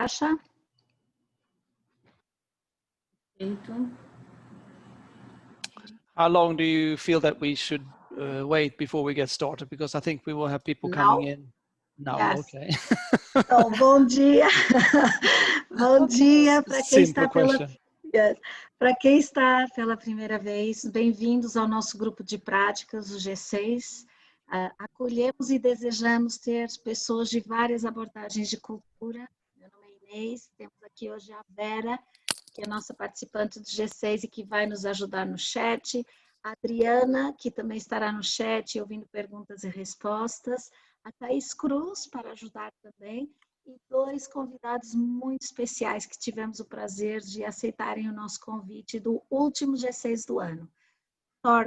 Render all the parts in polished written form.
Acha? How long do you feel that we should wait before we get started? Because I think we will have people coming in now. Yes. Okay. Então, bom dia. Bom dia para quem está para quem está pela primeira vez. Bem-vindos ao nosso grupo de práticas, o G6. Acolhemos e desejamos ter pessoas de várias abordagens de cultura. Meu nome é Inês, temos aqui hoje a Vera, que é nossa participante do G6 e que vai nos ajudar no chat. A Adriana, que também estará no chat, ouvindo perguntas e respostas. A Thaís Cruz, para ajudar também. E dois convidados muito especiais que tivemos o prazer de aceitarem o nosso convite do último G6 do ano.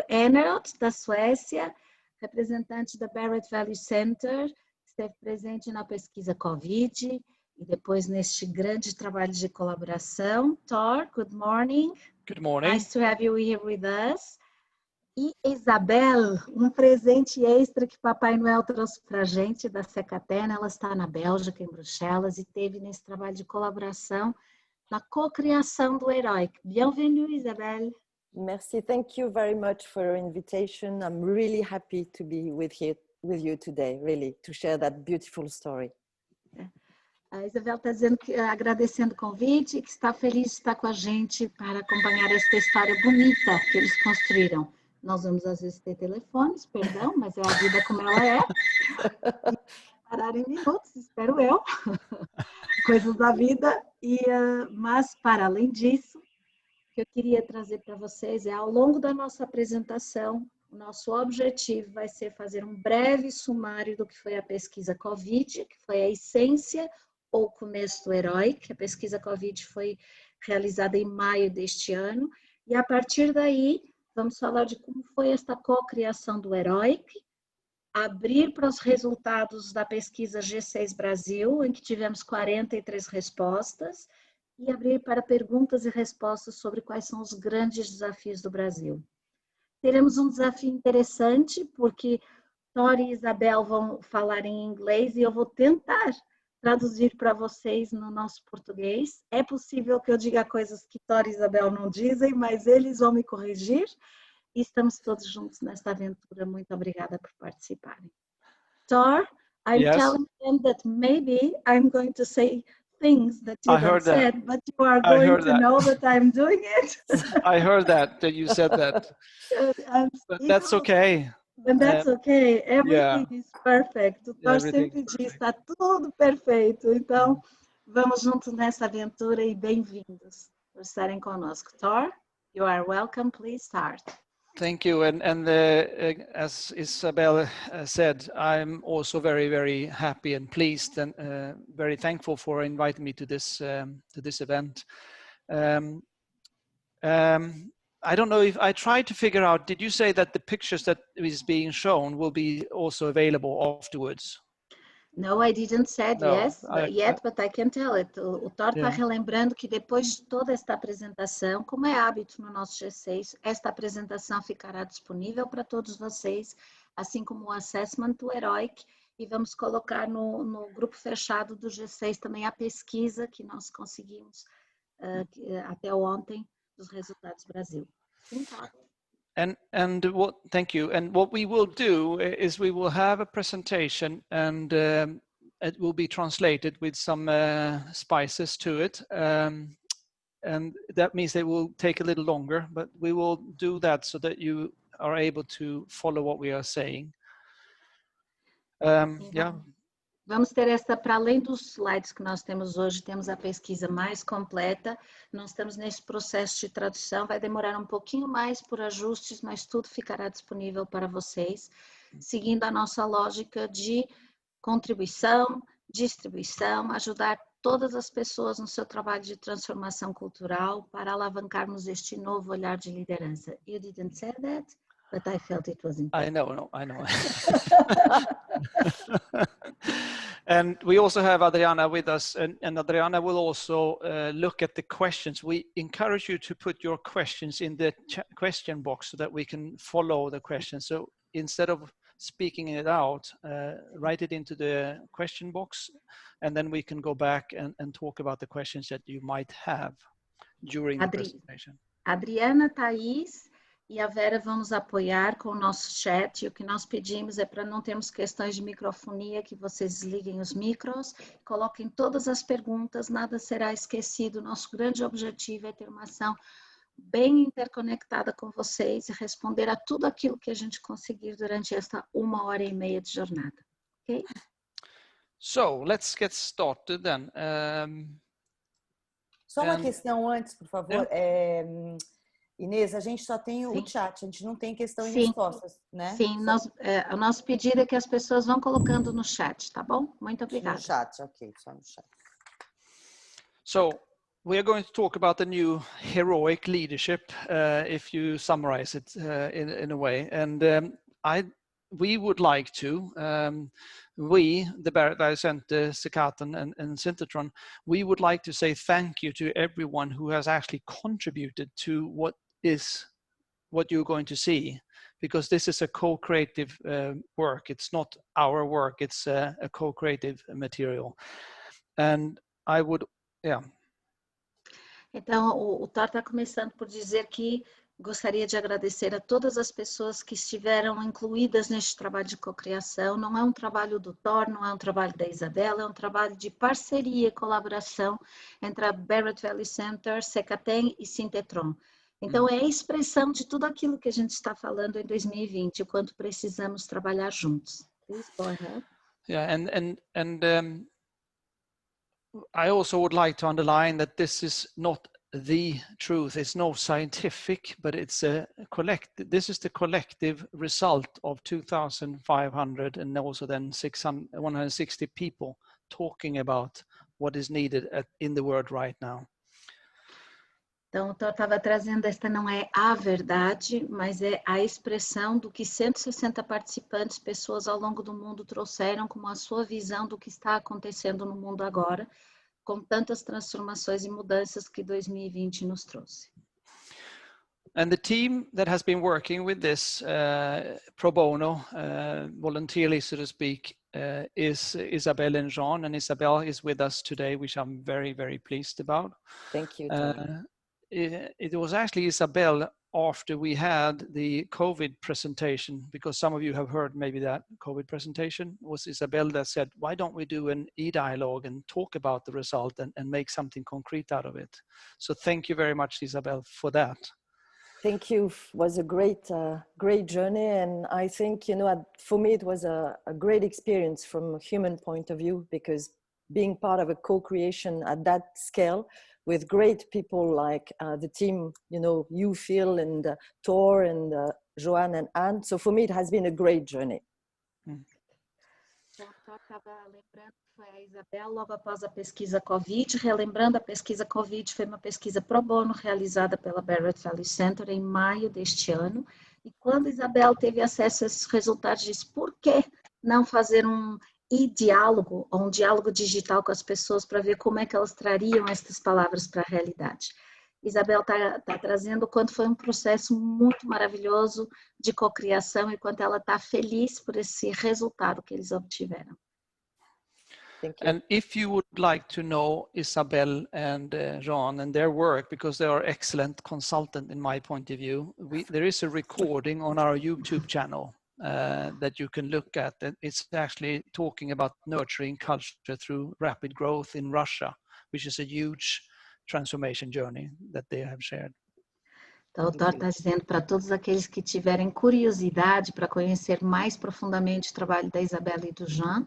Eneroth, da Suécia, representante da Barrett Values Centre, esteve presente na pesquisa Covid e depois neste grande trabalho de colaboração. Thor, good morning. Good morning. Nice to have you here with us. E Isabelle, um presente extra que Papai Noel trouxe para a gente da SEKATEN. Ela está na Bélgica, em Bruxelas, e teve nesse trabalho de colaboração na cocriação do HEROIC. Bienvenue, Isabelle. Merci, thank you very much for your invitation. I'm really happy to be with you today, really, to share that beautiful story. A Isabelle está dizendo que, agradecendo o convite e que está feliz de estar com a gente para acompanhar esta história bonita que eles construíram. Nós vamos às vezes ter telefones, perdão, mas é a vida como ela é. Parar em minutos, espero eu. Coisas da vida. Mas, para além disso, o que eu queria trazer para vocês é, ao longo da nossa apresentação, o nosso objetivo vai ser fazer um breve sumário do que foi a pesquisa Covid, que foi a essência ou começo do HEROIC. A pesquisa Covid foi realizada em maio deste ano. E, a partir daí, vamos falar de como foi esta cocriação do HEROIC, abrir para os resultados da pesquisa G6 Brasil, em que tivemos 43 respostas, e abrir para perguntas e respostas sobre quais são os grandes desafios do Brasil. Teremos um desafio interessante, porque Thor e Isabelle vão falar em inglês e eu vou tentar traduzir para vocês no nosso português. É possível que eu diga coisas que Thor e Isabelle não dizem, mas eles vão me corrigir. E estamos todos juntos nesta aventura. Muito obrigada por participarem. Thor, I'm telling them that maybe I'm going to say things that you don't said, but you are going to know that I'm doing it. I heard that you said that. But that's okay. And that's okay. Everything is perfect. O Thor sempre diz, está tudo perfeito. Então, vamos juntos nessa aventura e bem-vindos por estarem conosco. Thor, you are welcome. Please start. Thank you. And as Isabelle said, I'm also very, very happy and pleased and very thankful for inviting me to this event. I don't know if I tried to figure out, did you say that the pictures that is being shown will be also available afterwards? No, I didn't say yes yet, but I can tell it. O Thor está relembrando que depois de toda esta apresentação, como é hábito no nosso G6, esta apresentação ficará disponível para todos vocês, assim como o assessment do HEROIC, e vamos colocar no grupo fechado do G6 também a pesquisa que nós conseguimos até ontem dos resultados Brasil. Sim, tá. Thank you. And what we will do is we will have a presentation and it will be translated with some spices to it. And that means it will take a little longer, but we will do that so that you are able to follow what we are saying. Vamos ter para além dos slides que nós temos hoje, temos a pesquisa mais completa. Nós estamos nesse processo de tradução, vai demorar um pouquinho mais por ajustes, mas tudo ficará disponível para vocês, seguindo a nossa lógica de contribuição, distribuição, ajudar todas as pessoas no seu trabalho de transformação cultural para alavancarmos este novo olhar de liderança. You didn't say that, but I felt it was important. I know. And we also have Adriana with us, and Adriana will also look at the questions. We encourage you to put your questions in the question box so that we can follow the questions. So instead of speaking it out, write it into the question box, and then we can go back and talk about the questions that you might have during the presentation. Adriana, Thaís e a Vera vão nos apoiar com o nosso chat, e o que nós pedimos é para não termos questões de microfonia, que vocês desliguem os micros, coloquem todas as perguntas, nada será esquecido. Nosso grande objetivo é ter uma ação bem interconectada com vocês e responder a tudo aquilo que a gente conseguir durante esta 1h30 de jornada. Ok? So, let's get started then. Só uma questão antes, por favor. Inês, a gente só tem o chat, a gente não tem questão e respostas, né? Sim, o nosso pedido é que as pessoas vão colocando no chat, tá bom? Muito obrigada. No chat, ok, só no chat. So, we are going to talk about the new heroic leadership, if you summarize it in a way. And we would like to, the Barrett Values Centre, SEKATEN and Synthetron, we would like to say thank you to everyone who has actually contributed to what you're going to see, because this is a co-creative work. It's not our work, it's a co-creative material. And I would, Então, o Thor está começando por dizer que gostaria de agradecer a todas as pessoas que estiveram incluídas neste trabalho de cocriação. Não é um trabalho do Thor, não é um trabalho da Isabelle, é um trabalho de parceria e colaboração entre a Barrett Values Centre, SEKATEN e Synthetron. Então, é a expressão de tudo aquilo que a gente está falando em 2020, o quanto precisamos trabalhar juntos. Please go ahead. Yeah, and I also would like to underline that this is not the truth. It's no scientific, but it's this is the collective result of 2,500 and also then 160 people talking about what is needed in the world right now. Então, o Thor estava trazendo, esta não é a verdade, mas é a expressão do que 160 participantes, pessoas ao longo do mundo trouxeram como a sua visão do que está acontecendo no mundo agora, com tantas transformações e mudanças que 2020 nos trouxe. And the team that has been working with this pro bono, voluntarily, so to speak, is Isabelle and Jean, and Isabelle is with us today, which I'm very, very pleased about. Thank you. It was actually Isabelle after we had the COVID presentation, because some of you have heard maybe that COVID presentation, was Isabelle that said, why don't we do an e-dialogue and talk about the result and make something concrete out of it? So thank you very much, Isabelle, for that. Thank you. It was a great journey. And I think, for me, it was a great experience from a human point of view, because being part of a co-creation at that scale with great people like the team, you, Phil, and Thor, and Joanne and Anne. So for me, it has been a great journey. Então, eu estava lembrando que foi a Isabelle logo após a pesquisa Covid. Relembrando, a pesquisa Covid foi uma pesquisa pro bono realizada pela Barrett Values Centre em maio deste ano. E quando a Isabelle teve acesso a esses resultados, disse, por que não fazer um e-diálogo, ou um diálogo digital com as pessoas para ver como é que elas trariam estas palavras para a realidade. Isabelle está trazendo o quanto foi um processo muito maravilhoso de cocriação e quanto ela está feliz por esse resultado que eles obtiveram. And if you would like to know Isabelle and Jean and their work, because they are excellent consultant in my point of view, there is a recording on our YouTube channel that you can look at. It's actually talking about nurturing culture through rapid growth in Russia, which is a huge transformation journey that they have shared. Então, o Thor está dizendo para todos aqueles que tiverem curiosidade para conhecer mais profundamente o trabalho da Isabelle e do Jean,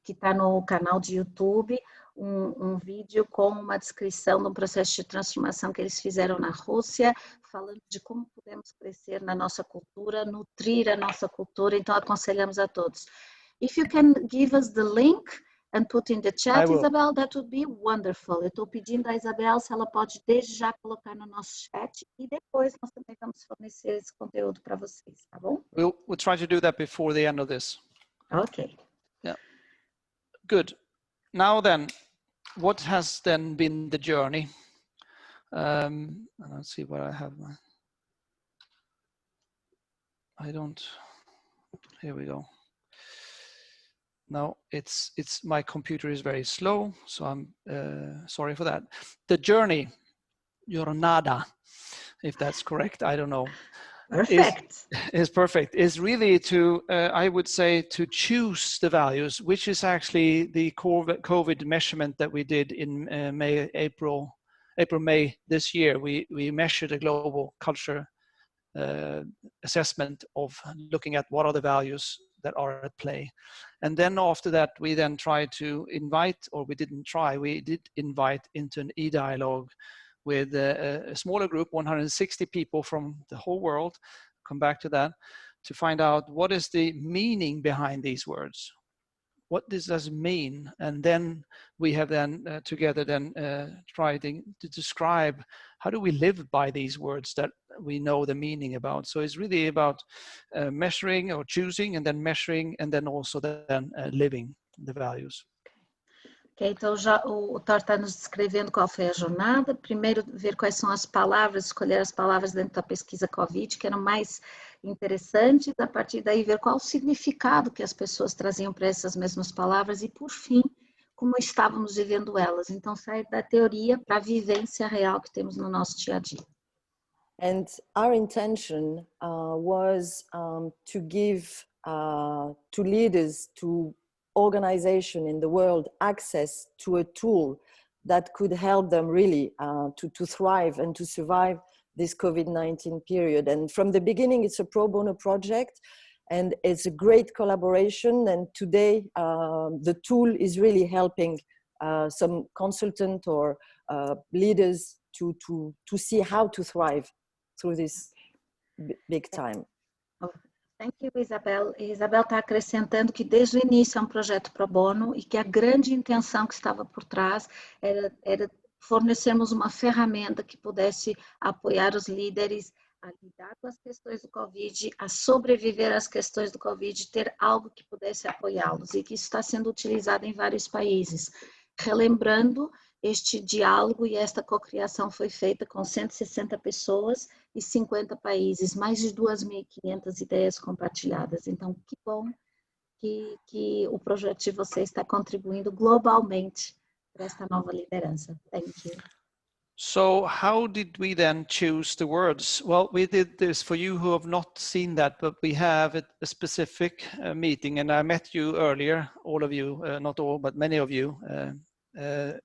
que está no canal de YouTube, um vídeo com uma descrição de um processo de transformação que eles fizeram na Rússia, falando de como podemos crescer na nossa cultura, nutrir a nossa cultura. Então, aconselhamos a todos. If you can give us the link and put in the chat, Isabelle, that would be wonderful. Eu estou pedindo a Isabelle se ela pode desde já colocar no nosso chat e depois nós também vamos fornecer esse conteúdo para vocês, tá bom? We'll try to do that before the end of this. Okay. Yeah. Good. Now then, what has then been the journey? Let's see what I have. Here we go. no, it's my computer is very slow, so I'm sorry for that. The journey, jornada, if that's correct, I don't know. Perfect. Is perfect. Is really to, I would say, to choose the values, which is actually the COVID measurement that we did in April, May this year. We measured a global culture assessment of looking at what are the values that are at play. And then after that, we then tried to invite, or we didn't try, we did invite into an e-dialogue with a smaller group, 160 people from the whole world, come back to that, to find out what is the meaning behind these words. What does this mean? And then we have then together then tried to describe how do we live by these words that we know the meaning about. So it's really about measuring or choosing, and then measuring, and then also then living the values. Ok, então já o Thor está nos descrevendo qual foi a jornada. Primeiro, ver quais são as palavras, escolher as palavras dentro da pesquisa COVID, que eram mais interessantes. A partir daí, ver qual o significado que as pessoas traziam para essas mesmas palavras e, por fim, como estávamos vivendo elas. Então, sair da teoria para a vivência real que temos no nosso dia a dia. And our intention was to give to leaders, to organization in the world, access to a tool that could help them really to thrive and to survive this COVID-19 period. And from the beginning, it's a pro bono project, and it's a great collaboration. And today, the tool is really helping some consultant or leaders to see how to thrive through this big time. Thank you, Isabelle. Isabelle está acrescentando que desde o início é um projeto pro bono e que a grande intenção que estava por trás era fornecermos uma ferramenta que pudesse apoiar os líderes a lidar com as questões do Covid, a sobreviver às questões do Covid, ter algo que pudesse apoiá-los, e que isso está sendo utilizado em vários países. Relembrando, este diálogo e esta cocriação foi feita com 160 pessoas e 50 países, mais de 2.500 ideias compartilhadas. Então, que bom que o projeto de vocês está contribuindo globalmente para esta nova liderança. Thank you. So how did we then choose the words? Well, we did this for you who have not seen that, but we have a specific meeting, and I met you earlier, all of you, not all, but many of you,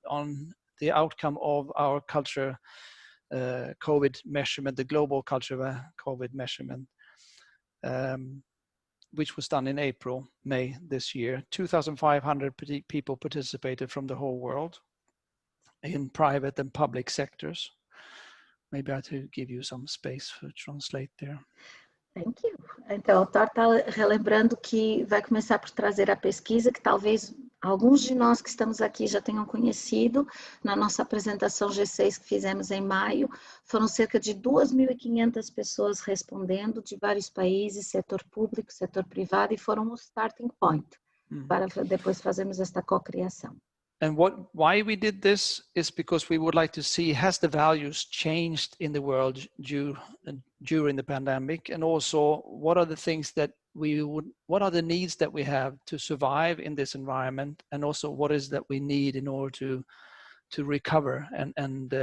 on the outcome of our culture COVID measurement, the global culture COVID measurement, which was done in April, May this year. 2,500 people participated from the whole world in private and public sectors. Maybe I have to give you some space for translate there. Thank you. Então, o Thor está relembrando que vai começar por trazer a pesquisa, que talvez alguns de nós que estamos aqui já tenham conhecido. Na nossa apresentação G6 que fizemos em maio, foram cerca de 2.500 pessoas respondendo de vários países, setor público, setor privado, e foram o starting point para depois fazermos esta cocriação. And why we did this is because we would like to see, has the values changed in the world during the pandemic, and also what are the things that what are the needs that we have to survive in this environment, and also what is that we need in order to recover and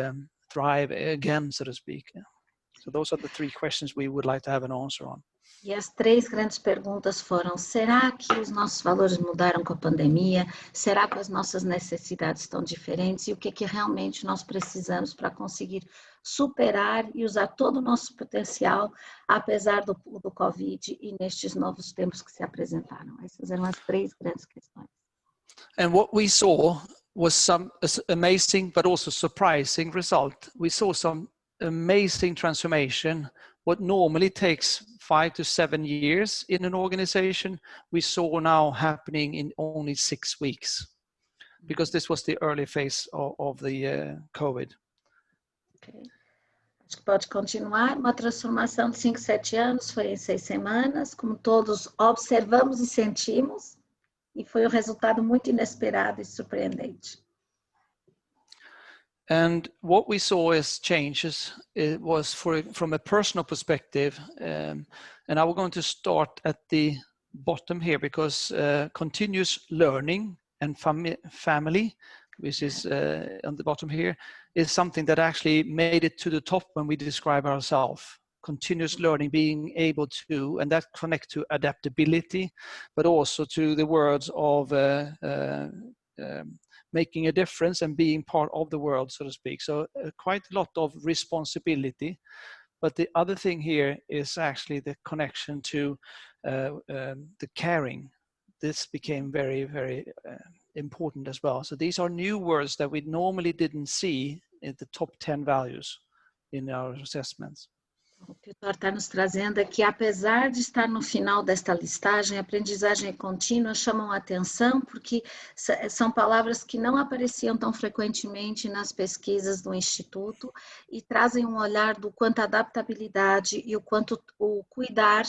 thrive again, so to speak. So those are the three questions we would like to have an answer on. E as três grandes perguntas foram: será que os nossos valores mudaram com a pandemia? Será que as nossas necessidades estão diferentes? E o que realmente nós precisamos para conseguir superar e usar todo o nosso potencial, apesar do Covid e nestes novos tempos que se apresentaram? Essas eram as três grandes questões. And what we saw was some amazing but also surprising result. We saw some amazing transformation. What normally takes 5 to 7 years in an organization, we saw now happening in only 6 weeks, because this was the early phase of the COVID. Okay. Acho que pode continuar. Uma transformação de 5, 7 anos foi em 6 semanas, como todos observamos e sentimos, e foi um resultado muito inesperado e surpreendente. And what we saw as changes, it was from a personal perspective, and I was going to start at the bottom here because continuous learning and family, which is on the bottom here, is something that actually made it to the top when we describe ourselves. Continuous learning, being able to, and that connect to adaptability, but also to the words of making a difference and being part of the world, so to speak. So quite a lot of responsibility. But the other thing here is actually the connection to the caring. This became very, very important as well. So these are new words that we normally didn't see in the top 10 values in our assessments. O que o Thor está nos trazendo é que, apesar de estar no final desta listagem, aprendizagem contínua chamam a atenção porque são palavras que não apareciam tão frequentemente nas pesquisas do Instituto e trazem um olhar do quanto a adaptabilidade e o quanto o cuidar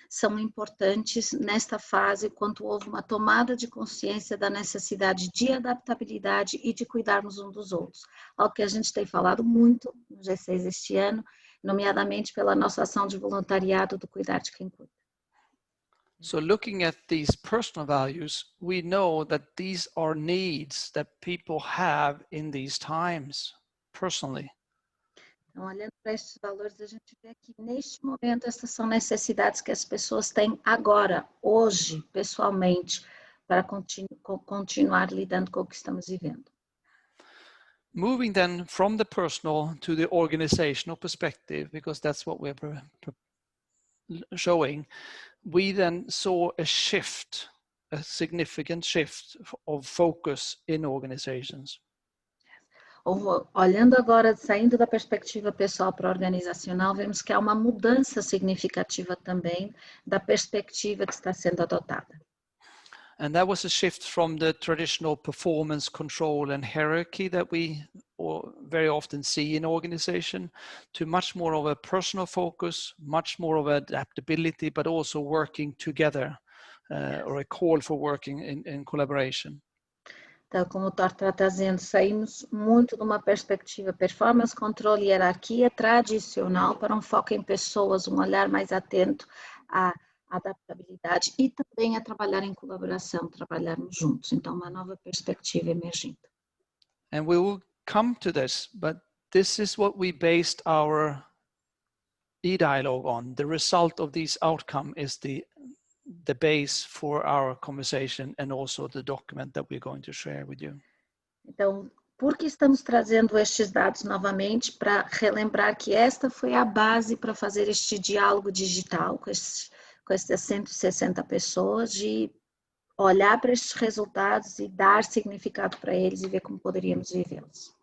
são importantes nesta fase, quanto houve uma tomada de consciência da necessidade de adaptabilidade e de cuidarmos uns dos outros. Algo que a gente tem falado muito no G6 este ano, nomeadamente pela nossa ação de voluntariado do Cuidar de Quem Cuida. So looking at these personal values, we know that these are needs that people have in these times, personally. Então, olhando para estes valores, a gente vê que neste momento essas são necessidades que as pessoas têm agora, hoje, pessoalmente, para continuar lidando com o que estamos vivendo. Moving then from the personal to the organizational perspective, because that's what we're showing, we then saw a shift, a significant shift of focus in organizations. Olhando agora, saindo da perspectiva pessoal para a organizacional, vemos que há uma mudança significativa também da perspectiva que está sendo adotada. And that was a shift from the traditional performance control and hierarchy that we very often see in organization to much more of a personal focus, much more of adaptability, but also working together or a call for working in collaboration. Então, como o Thor está trazendo, saímos muito de uma perspectiva performance, controle e hierarquia tradicional para um foco em pessoas, um olhar mais atento à adaptabilidade e também a trabalhar em colaboração, trabalharmos juntos. Então, uma nova perspectiva emergindo. And we will come to this, but this is what we based our e-dialogue on. The result of this outcome is the base for our conversation and also the document that we're going to share with you. Então, por que estamos trazendo estes dados novamente? Para relembrar que esta foi a base para fazer este diálogo digital com essas 160 pessoas, de olhar para estes resultados e dar significado para eles e ver como poderíamos vivê-los.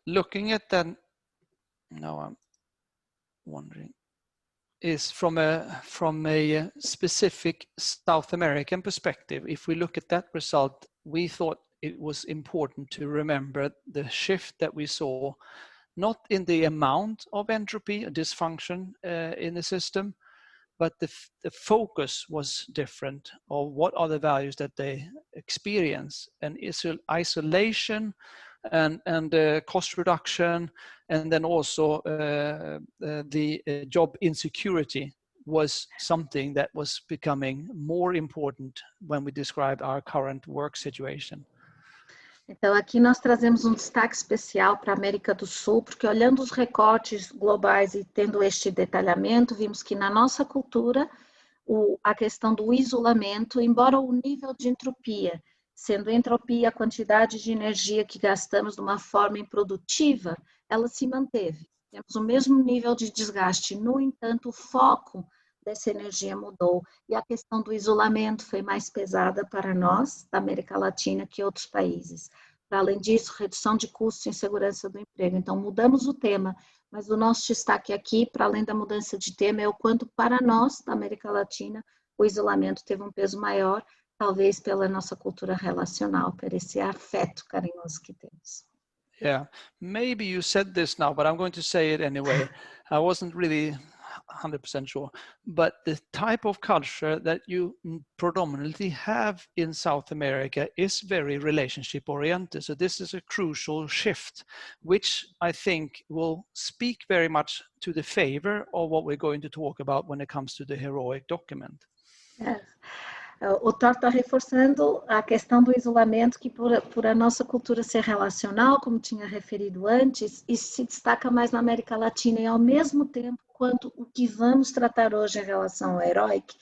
Looking at that, now I'm wondering, is from a specific South American perspective. If we look at that result, we thought it was important to remember the shift that we saw, not in the amount of entropy or dysfunction in the system, but the focus was different of what are the values that they experience, and isolation and cost reduction, and then also the job insecurity was something that was becoming more important when we described our current work situation. Então, aqui nós trazemos um destaque especial para a América do Sul, porque olhando os recortes globais e tendo este detalhamento, vimos que na nossa cultura, a questão do isolamento, embora o nível de entropia, sendo entropia a quantidade de energia que gastamos de uma forma improdutiva, ela se manteve. Temos o mesmo nível de desgaste, no entanto, o foco dessa energia mudou e a questão do isolamento foi mais pesada para nós, da América Latina, que outros países. Para além disso, redução de custos e insegurança do emprego. Então, mudamos o tema, mas o nosso destaque aqui, para além da mudança de tema, é o quanto para nós, da América Latina, o isolamento teve um peso maior, talvez pela nossa cultura relacional, por esse afeto carinhoso que temos. Yeah, maybe you said this now, but I'm going to say it anyway. I wasn't really 100% sure, but the type of culture that you predominantly have in South America is very relationship oriented. So this is a crucial shift, which I think will speak very much to the favor of what we're going to talk about when it comes to the heroic document. O Thor está reforçando a questão do isolamento, que por a nossa cultura ser relacional, como tinha referido antes, isso se destaca mais na América Latina, e ao mesmo tempo, quanto o que vamos tratar hoje em relação ao HEROIC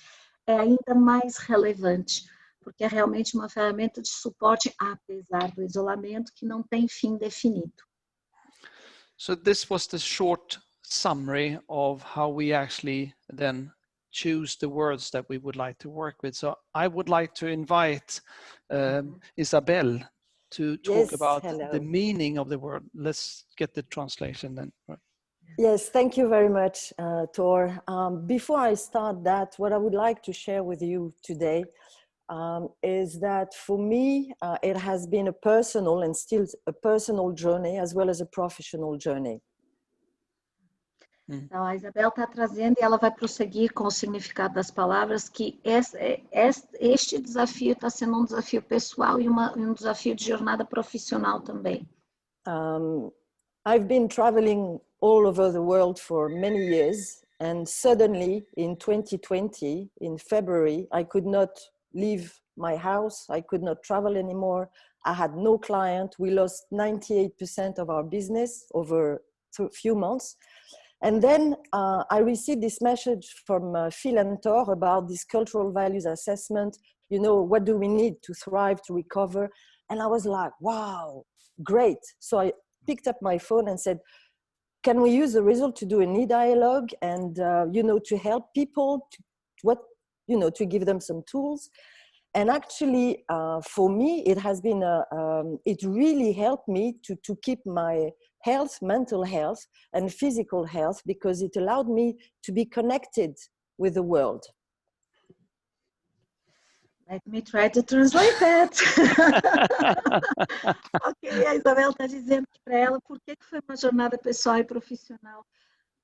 é ainda mais relevante, porque é realmente uma ferramenta de suporte, apesar do isolamento, que não tem fim definido. So this was the short summary of how we actually then choose the words that we would like to work with. So I would like to invite Isabelle to talk about the meaning of the word. Let's get the translation then. Yes, thank you very much, Thor. Before I start that, what I would like to share with you today is that for me, it has been a personal and still a personal journey as well as a professional journey. Então, a Isabelle está trazendo, e ela vai prosseguir com o significado das palavras, que este desafio está sendo um desafio pessoal e um desafio de jornada profissional também. I've been traveling all over the world for many years, and suddenly in 2020, in February, I could not leave my house, I could not travel anymore, I had no client, we lost 98% of our business over a few months. And then I received this message from Phil and Thor about this cultural values assessment. You know, what do we need to thrive, to recover? And I was like, wow, great. So I picked up my phone and said, can we use the result to do an e-dialogue and, you know, to help people, to give them some tools. And actually, for me, it has been, it really helped me to keep my health, mental health, and physical health, because it allowed me to be connected with the world. Let me try to translate that. Ok, a Isabelle está dizendo para ela por que foi uma jornada pessoal e profissional.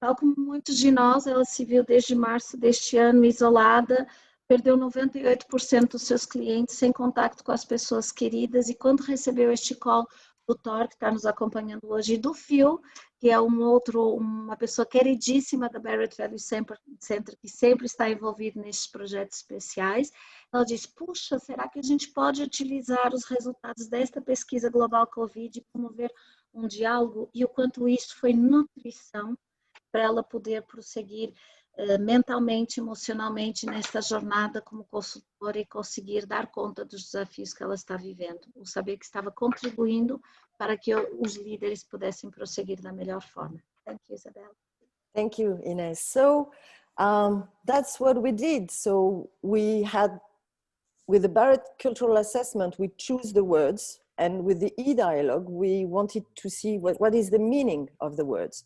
Tal como muitos de nós, ela se viu desde março deste ano isolada, perdeu 98% dos seus clientes, sem contato com as pessoas queridas, e quando recebeu este call do Thor, que está nos acompanhando hoje, e do Phil, que é uma pessoa queridíssima da Barrett Values Centre, que sempre está envolvido nesses projetos especiais, ela diz, puxa, será que a gente pode utilizar os resultados desta pesquisa global Covid e promover um diálogo? E o quanto isso foi nutrição para ela poder prosseguir mentalmente, emocionalmente nesta jornada como consultora e conseguir dar conta dos desafios que ela está vivendo. O saber que estava contribuindo para que os líderes pudessem prosseguir da melhor forma. Thank you, Isabelle. Thank you, Ines. So that's what we did. So we had, with the Barrett Cultural Assessment, we choose the words, and with the e-dialogue, we wanted to see what is the meaning of the words.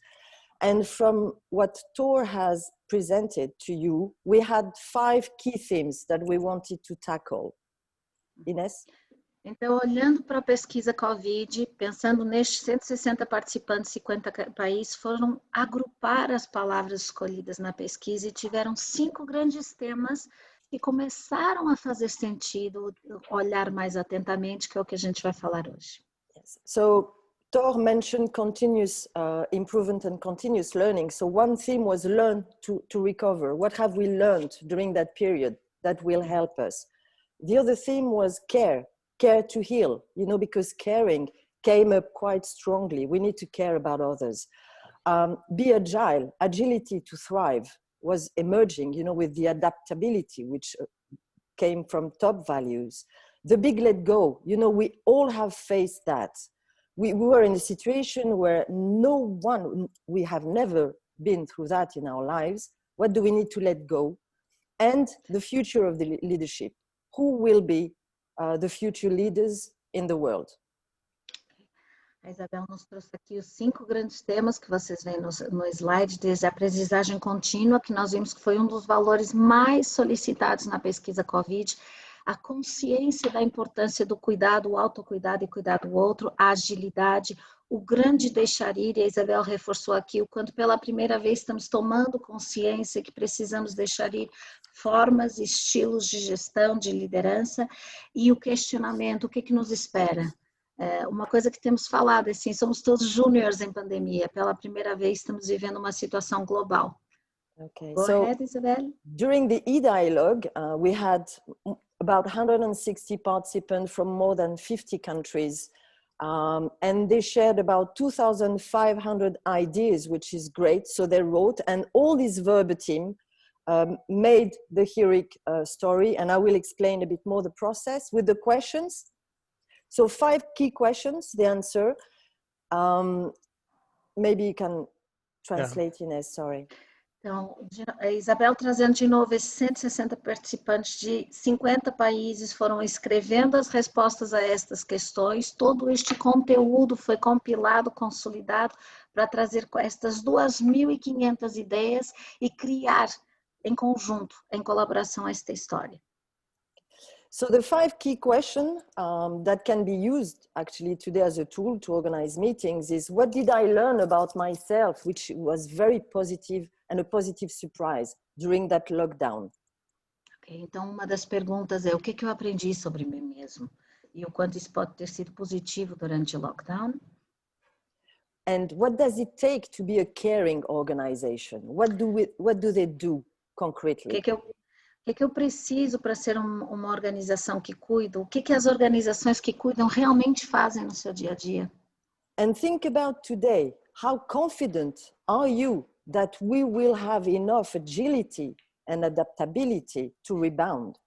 And from what Thor has presented to you, we had 5 key themes that we wanted to tackle. Ines? Então, olhando para a pesquisa Covid, pensando nestes 160 participantes, 50 países, foram agrupar as palavras escolhidas na pesquisa e tiveram 5 grandes temas que começaram a fazer sentido, olhar mais atentamente, que é o que a gente vai falar hoje. Yes. So, Thor mentioned continuous improvement and continuous learning. So one theme was learn to recover. What have we learned during that period that will help us? The other theme was care to heal, you know, because caring came up quite strongly. We need to care about others. Be agile, agility to thrive was emerging, you know, with the adaptability, which came from top values. The big let go, you know, we all have faced that. We were in a situation where we have never been through that in our lives. What do we need to let go? And the future of the leadership. Who will be the future leaders in the world? A Isabelle nos trouxe aqui os 5 grandes temas que vocês veem no slide, desde a aprendizagem contínua, que nós vimos que foi um dos valores mais solicitados na pesquisa Covid, a consciência da importância do cuidado, o autocuidado e cuidar do outro, a agilidade, o grande deixar ir, e a Isabelle reforçou aqui o quanto pela primeira vez estamos tomando consciência que precisamos deixar ir formas, estilos de gestão, de liderança, e o questionamento, o que nos espera? Uma coisa que temos falado, assim, somos todos júniores em pandemia, pela primeira vez estamos vivendo uma situação global. Okay, Go so ahead, Isabelle. during the e-dialogue, we had about 160 participants from more than 50 countries. And they shared about 2,500 ideas, which is great. So they wrote, and all this verbatim made the HEROIC story. And I will explain a bit more the process with the questions. So 5 key questions, the answer. Maybe you can translate, Inês, sorry. Então, a Isabelle trazendo de novo esses 160 participantes de 50 países foram escrevendo as respostas a estas questões. Todo este conteúdo foi compilado, consolidado para trazer estas 2.500 ideias e criar em conjunto, em colaboração, esta história. So the 5 key questions that can be used actually today as a tool to organize meetings is, what did I learn about myself, which was very positive and a positive surprise during that lockdown. Okay, então, uma das perguntas é, o que eu aprendi sobre mim mesmo? E o quanto isso pode ter sido positivo durante o lockdown? And what does it take to be a caring organization? What do they do concretely? O que eu preciso para ser uma organização que cuida? O que as organizações que cuidam realmente fazem no seu dia a dia? And think about today. How confident are you that we will have enough agility and adaptability to rebound?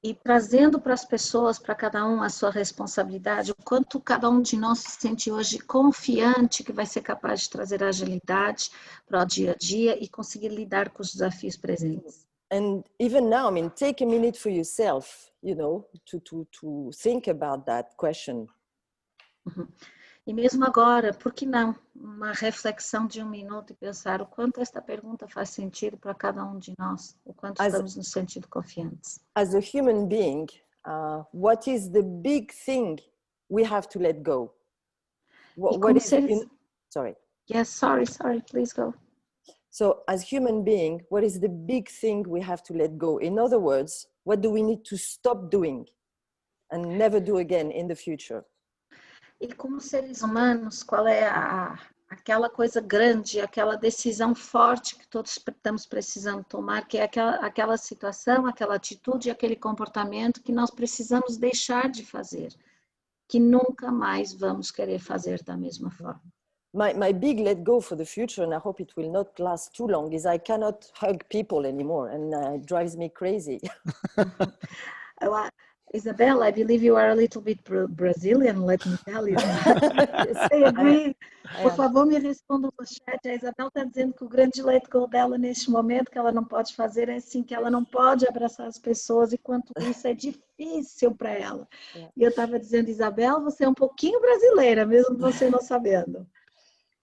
E trazendo para as pessoas, para cada um, a sua responsabilidade, o quanto cada um de nós se sente hoje confiante que vai ser capaz de trazer agilidade para o dia a dia e conseguir lidar com os desafios presentes. And even now, I mean, take a minute for yourself, you know, to think about that question. Uhum. E mesmo agora, por que não? Uma reflexão de 1 minuto e pensar o quanto esta pergunta faz sentido para cada um de nós, o quanto estamos nos sentindo confiantes. As a human being, what is the big thing we have to let go? What is sorry. Yes, sorry, please go. So as human being, what is the big thing we have to let go? In other words, what do we need to stop doing and never do again in the future? E como seres humanos, qual é aquela coisa grande, aquela decisão forte que todos estamos precisando tomar, que é aquela situação, aquela atitude, aquele comportamento que nós precisamos deixar de fazer, que nunca mais vamos querer fazer da mesma forma. My big let go for the future, and I hope it will not last too long, is I cannot hug people anymore, and it drives me crazy. Isabelle, I believe you are a little bit Brazilian, let me tell you. I agree. Por favor, me respondam no chat. A Isabelle está dizendo que o grande let go dela neste momento, que ela não pode fazer, é assim, que ela não pode abraçar as pessoas, e quanto isso é difícil para ela. E eu estava dizendo, Isabelle, você é um pouquinho brasileira, mesmo você não sabendo.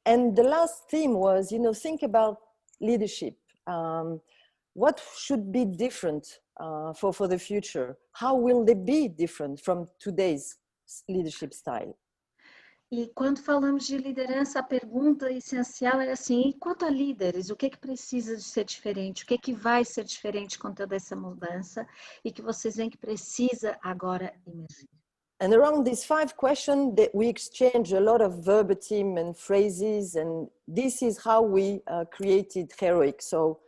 And the last theme was, you know, think about leadership. What should be different for the future? How will they be different from today's leadership style? E quando falamos de liderança, a pergunta essencial é assim, e quanto a líderes, o que precisa de ser diferente? O que vai ser diferente com toda essa mudança? E que vocês veem que precisa agora emergir? And around these 5 questions, we exchange a lot of verbatim and phrases, and this is how we created HEROIC. So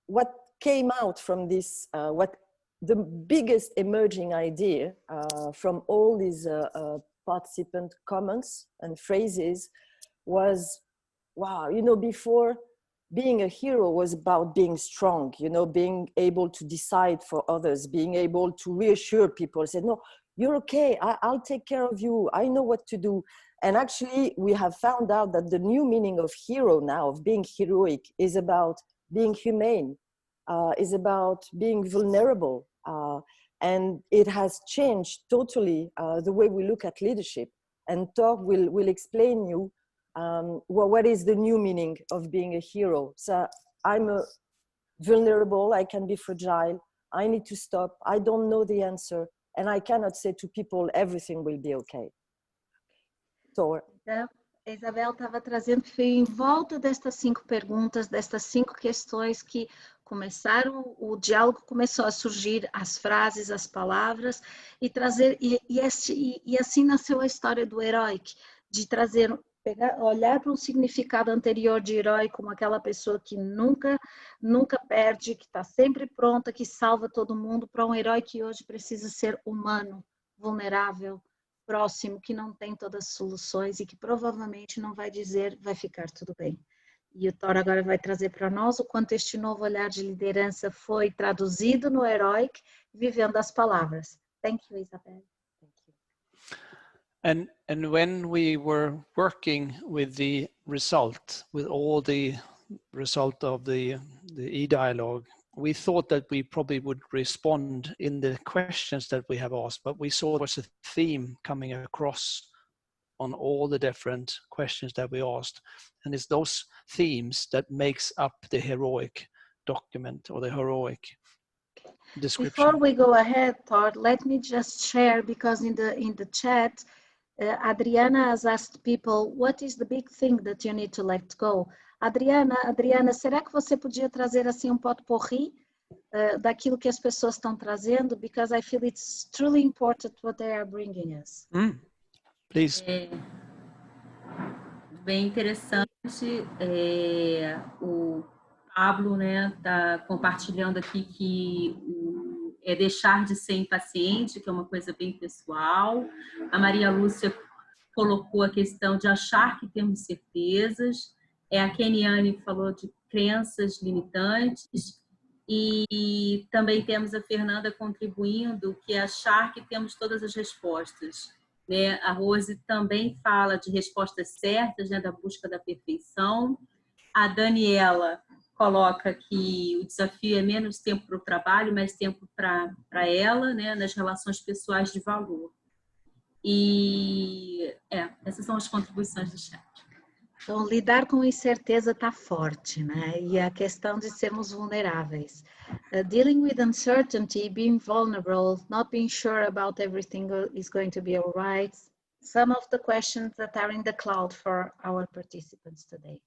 what came out from this, what the biggest emerging idea from all these participant comments and phrases was, wow, you know, before, being a hero was about being strong, you know, being able to decide for others, being able to reassure people, say, no, you're okay, I'll take care of you, I know what to do. And actually, we have found out that the new meaning of hero now, of being heroic, is about being humane, is about being vulnerable. And it has changed totally the way we look at leadership. And Tor will explain you what is the new meaning of being a hero. So I'm vulnerable, I can be fragile, I need to stop, I don't know the answer, and I cannot say to people, everything will be okay. Tor. Então, a Isabelle estava trazendo que foi em volta destas 5 perguntas, destas 5 questões que começaram, o diálogo começou a surgir, as frases, as palavras, e trazer, e assim nasceu a história do HEROIC, de trazer olhar para um significado anterior de herói como aquela pessoa que nunca perde, que está sempre pronta, que salva todo mundo, para um herói que hoje precisa ser humano, vulnerável, próximo, que não tem todas as soluções e que provavelmente não vai dizer vai ficar tudo bem. E o Thor agora vai trazer para nós o quanto este novo olhar de liderança foi traduzido no HEROIC, vivendo as palavras. Thank you, Isabelle. And when we were working with the result, with all the result of the e-dialogue, we thought that we probably would respond in the questions that we have asked, but we saw there was a theme coming across on all the different questions that we asked. And it's those themes that makes up the heroic document or the heroic description. Before we go ahead, Thor, let me just share, because in the chat, Adriana has asked people, what is the big thing that you need to let go? Adriana, será que você podia trazer assim pot-pourri daquilo que as pessoas estão trazendo? Because I feel it's truly important what they are bringing us. Please. Bem interessante. O Pablo, né, tá compartilhando aqui que é deixar de ser impaciente, que é uma coisa bem pessoal. A Maria Lúcia colocou a questão de achar que temos certezas. A Keniane falou de crenças limitantes. E também temos a Fernanda contribuindo, que é achar que temos todas as respostas. Né? A Rose também fala de respostas certas, né, da busca da perfeição. A Daniela coloca que o desafio é menos tempo para o trabalho, mais tempo para ela, né, nas relações pessoais de valor. E essas são as contribuições do chat. Então, lidar com incerteza está forte, né? E a questão de sermos vulneráveis. Dealing with uncertainty, being vulnerable, not being sure about everything is going to be all right. Some of the questions that are in the cloud for our participants today.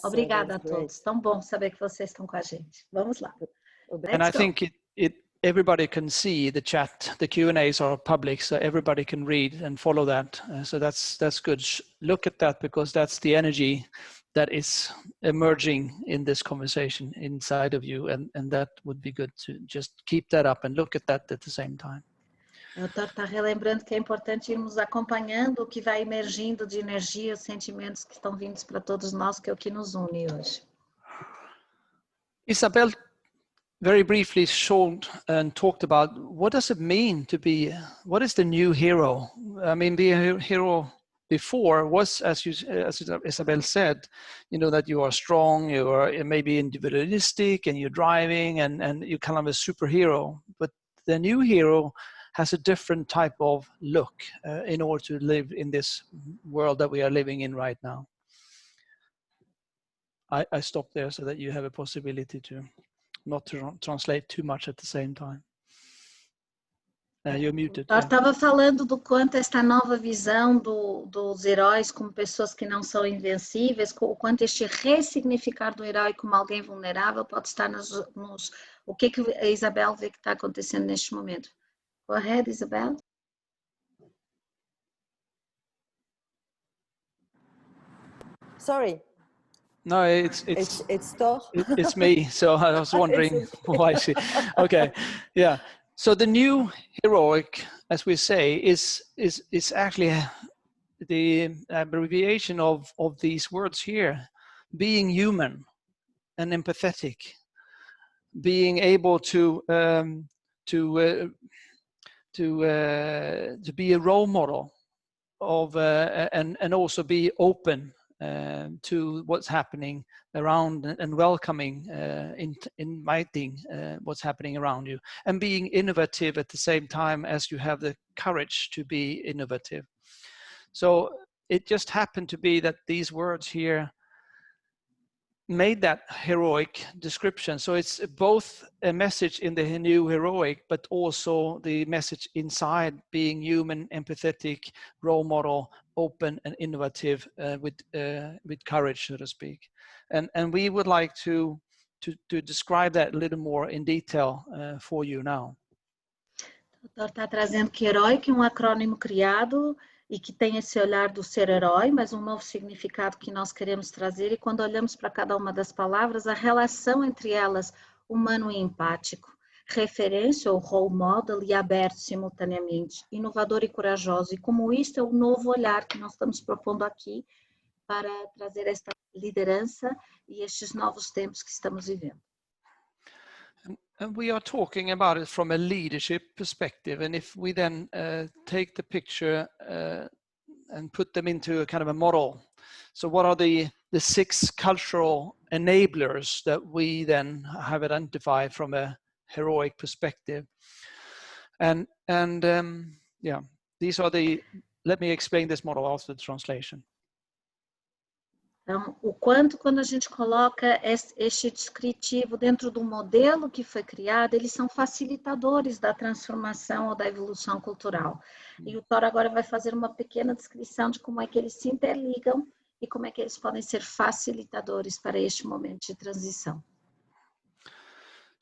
Obrigada a todos. Tão bom saber que vocês estão com a gente. Vamos lá. And I think everybody can see the chat. The Q&As are public, so everybody can read and follow that. So that's good. Look at that, because that's the energy that is emerging in this conversation inside of you, and that would be good to just keep that up and look at that at the same time. Eu estou relembrando que é importante irmos acompanhando o que vai emergindo de energia, sentimentos que estão vindos para todos nós, que é o que nos une hoje. Isabelle very briefly showed and talked about what does it mean to be, what is the new hero? I mean, the hero before was, as Isabelle said, you know, that you are strong, you are maybe individualistic, and you're driving, and you're kind of a superhero. But the new hero has a different type of look in order to live in this world that we are living in right now. I stop there so that you have a possibility to not to translate too much at the same time. You're muted. Eu estava falando do quanto esta nova visão dos heróis como pessoas que não são invencíveis, o quanto este ressignificar do herói como alguém vulnerável pode estar o que a Isabelle vê que está acontecendo neste momento. Go ahead, Isabelle. Sorry. No, it's Thor. It's me. So I was wondering why she. Okay, yeah. So the new heroic, as we say, is actually the abbreviation of these words here: being human and empathetic, being able to be a role model of and also be open to what's happening around, and welcoming, inviting what's happening around you, and being innovative at the same time as you have the courage to be innovative. So it just happened to be that these words here made that heroic description. So it's both a message in the new heroic, but also the message inside, being human, empathetic, role model, open and innovative, with courage, so to speak. And we would like to describe that a little more in detail for you now. O doutor está trazendo que heróico é um acrônimo criado e que tem esse olhar do ser herói, mas um novo significado que nós queremos trazer, e quando olhamos para cada uma das palavras, a relação entre elas, humano e empático, referência ou role model e aberto simultaneamente, inovador e corajoso, e como isto é o novo olhar que nós estamos propondo aqui para trazer esta liderança e estes novos tempos que estamos vivendo. And we are talking about it from a leadership perspective. And if we then take the picture and put them into a kind of a model. So what are the 6 cultural enablers that we then have identified from a heroic perspective? And yeah, these are let me explain this model after the translation. Então, o quanto quando a gente coloca este descritivo dentro do modelo que foi criado, eles são facilitadores da transformação ou da evolução cultural. E o Thor agora vai fazer uma pequena descrição de como é que eles se interligam e como é que eles podem ser facilitadores para este momento de transição.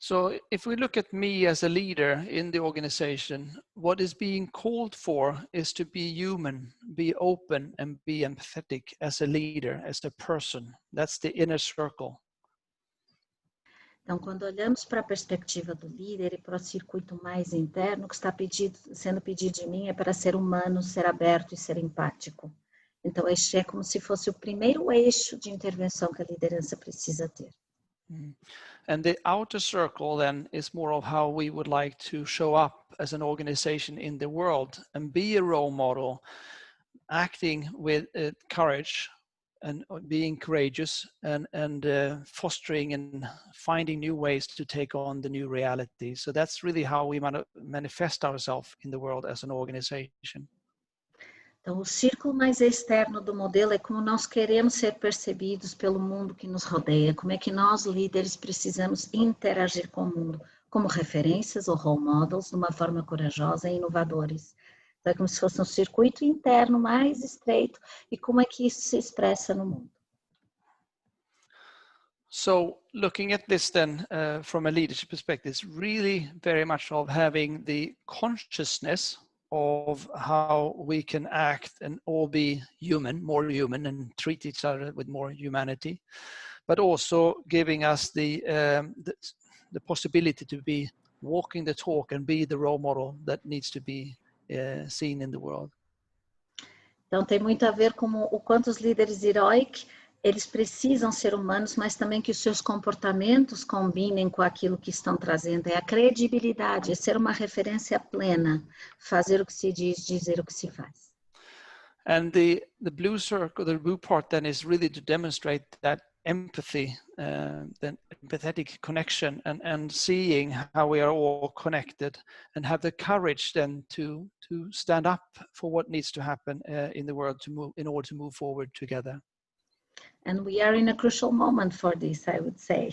So if we look at me as a leader in the organization, what is being called for is to be human, be open and be empathetic as a leader, as a person. That's the inner circle. Então, quando olhamos para a perspectiva do líder e para o circuito mais interno, o que está sendo pedido de mim é para ser humano, ser aberto e ser empático. Então, este é como se fosse o primeiro eixo de intervenção que a liderança precisa ter. And the outer circle then is more of how we would like to show up as an organization in the world and be a role model, acting with courage and being courageous and fostering and finding new ways to take on the new reality. So that's really how we manifest ourselves in the world as an organization. Então, o círculo mais externo do modelo é como nós queremos ser percebidos pelo mundo que nos rodeia, como é que nós, líderes, precisamos interagir com o mundo, como referências ou role models, de uma forma corajosa e inovadores. Então, é como se fosse um circuito interno mais estreito e como é que isso se expressa no mundo. So looking at this then from a leadership perspective, it's really very much of having the consciousness of how we can act and all be human, more human, and treat each other with more humanity, but also giving us the possibility to be walking the talk and be the role model that needs to be seen in the world. Então tem muito a ver com o quanto os líderes heroic, eles precisam ser humanos, mas também que os seus comportamentos combinem com aquilo que estão trazendo. É a credibilidade, é ser uma referência plena, fazer o que se diz, dizer o que se faz. And the blue circle, the blue part then is really to demonstrate that empathy, the empathetic connection and seeing how we are all connected and have the courage then to stand up for what needs to happen in the world in order to move forward together. And we are in a crucial moment for this, I would say.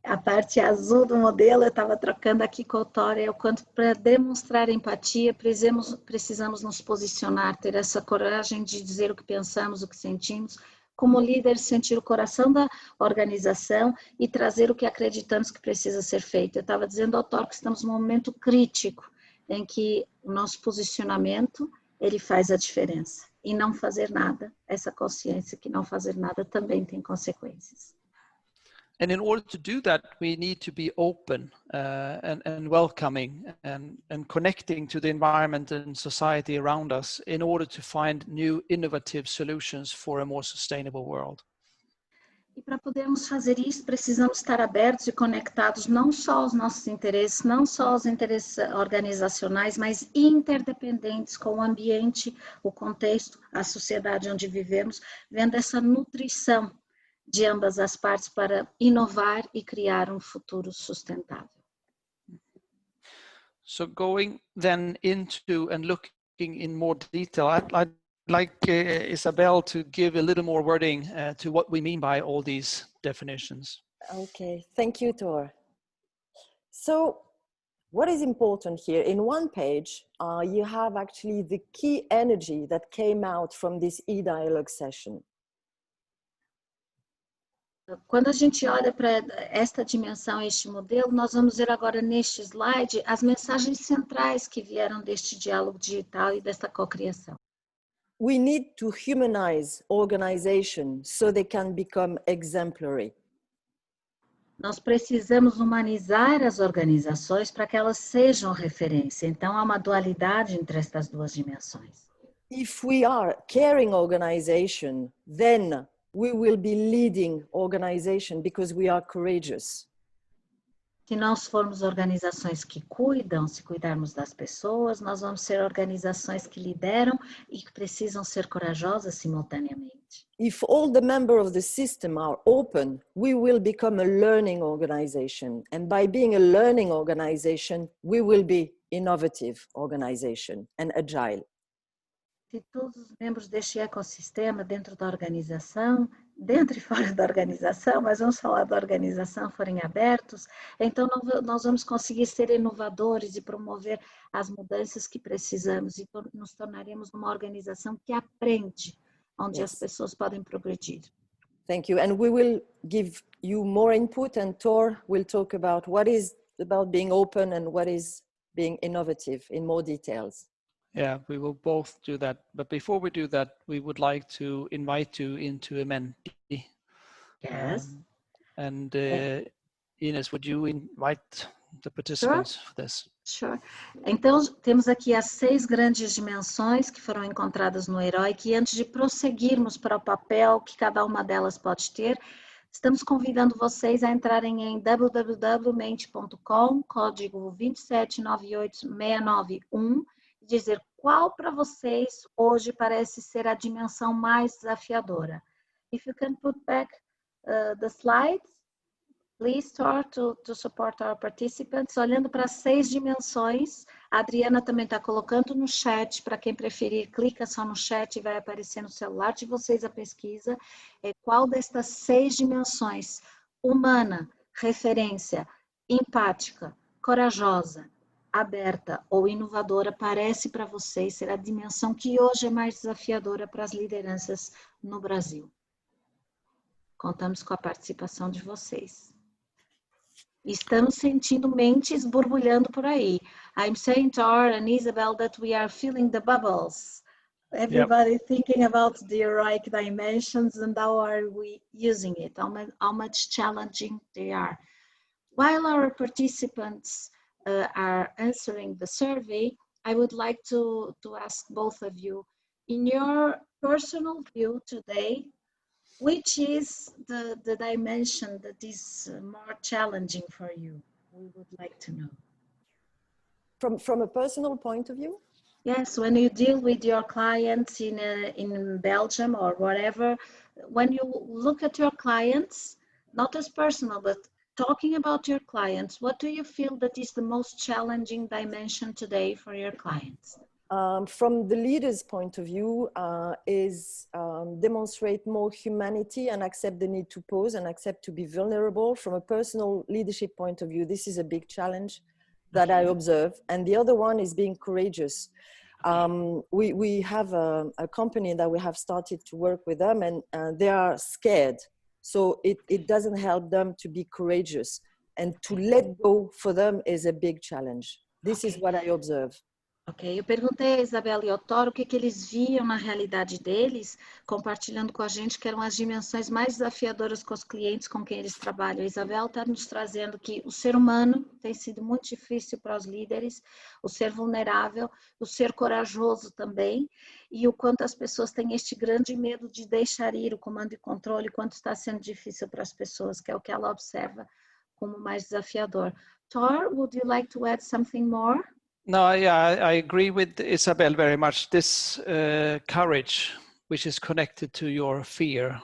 A parte azul do modelo, eu estava trocando aqui com o Thor, é o quanto para demonstrar empatia, precisamos nos posicionar, ter essa coragem de dizer o que pensamos, o que sentimos, como líder, sentir o coração da organização e trazer o que acreditamos que precisa ser feito. Eu estava dizendo ao Thor que estamos num momento crítico, em que o nosso posicionamento, ele faz a diferença. E não fazer nada, essa consciência que não fazer nada também tem consequências. And in order to do that, we need to be open and welcoming and connecting to the environment and society around us in order to find new innovative solutions for a more sustainable world. E para podermos fazer isso, precisamos estar abertos e conectados não só aos nossos interesses, não só aos interesses organizacionais, mas interdependentes com o ambiente, o contexto, a sociedade onde vivemos, vendo essa nutrição de ambas as partes para inovar e criar um futuro sustentável. So going then into and looking in more detail, I'd like Isabelle to give a little more wording to what we mean by all these definitions. Okay, thank you, Thor. So what is important here, in one page, you have actually the key energy that came out from this e-dialogue session. Quando a gente olha para esta dimensão, este modelo, nós vamos ver agora neste slide as mensagens centrais que vieram deste diálogo digital e desta cocriação. we need to humanize organizations so they can become exemplary. Nós precisamos humanizar as organizações para que elas sejam referência. Então, há uma dualidade entre estas duas dimensões. If we are caring organization, then we will be leading organization because we are courageous. Se nós formos organizações que cuidam, se cuidarmos das pessoas, nós vamos ser organizações que lideram e que precisam ser corajosas simultaneamente. If all the members of the system are open, we will become a learning organization. And by being a learning organization, we will be innovative organization and agile. Se todos os membros deste ecossistema dentro da organização, dentro e fora da organização, mas vamos falar da organização, forem abertos, então nós vamos conseguir ser inovadores e promover as mudanças que precisamos e nos tornaremos uma organização que aprende, onde as pessoas podem progredir. Thank you. And we will give you more input, and Tor will talk about what is about being open and what is being innovative in more details. Yeah, we will both do that. But before we do that, we would like to invite you into a Menti. Yes. Ines, would you invite the participants for this? Sure. Então, temos aqui as 6 grandes dimensões que foram encontradas no HEROIC, e antes de prosseguirmos para o papel que cada uma delas pode ter, estamos convidando vocês a entrarem em www.mente.com, código 2798691, e dizer qual para vocês hoje parece ser a dimensão mais desafiadora. If you can put back the slides, please start to support our participants. Olhando para as 6 dimensões, a Adriana também está colocando no chat, para quem preferir, clica só no chat e vai aparecer no celular de vocês a pesquisa. Qual destas 6 dimensões, humana, referência, empática, corajosa, aberta ou inovadora, parece para vocês ser a dimensão que hoje é mais desafiadora para as lideranças no Brasil? Contamos com a participação de vocês. Estamos sentindo mentes borbulhando por aí. I'm saying to Tor and Isabelle that we are feeling the bubbles. Everybody thinking about the heroic dimensions and how are we using it, how much challenging they are. While our participants are answering the survey, I would like to ask both of you, in your personal view today, which is the dimension that is more challenging for you? We would like to know. From a personal point of view? Yes, when you deal with your clients in Belgium or whatever, when you look at your clients, not as personal, but talking about your clients, what do you feel that is the most challenging dimension today for your clients? From the leader's point of view, is demonstrate more humanity and accept the need to pause and accept to be vulnerable. From a personal leadership point of view, this is a big challenge that I observe. And the other one is being courageous. We have a company that we have started to work with them, and they are scared. So it doesn't help them to be courageous, and to let go for them is a big challenge. This is what I observe. Ok, eu perguntei a Isabelle e ao Tor o que eles viam na realidade deles, compartilhando com a gente que eram as dimensões mais desafiadoras com os clientes com quem eles trabalham. A Isabelle está nos trazendo que o ser humano tem sido muito difícil para os líderes, o ser vulnerável, o ser corajoso também, e o quanto as pessoas têm este grande medo de deixar ir o comando e controle, quanto está sendo difícil para as pessoas, que é o que ela observa como mais desafiador. Tor, would you like to add something more? No, yeah, I agree with Isabelle very much. This courage, which is connected to your fear,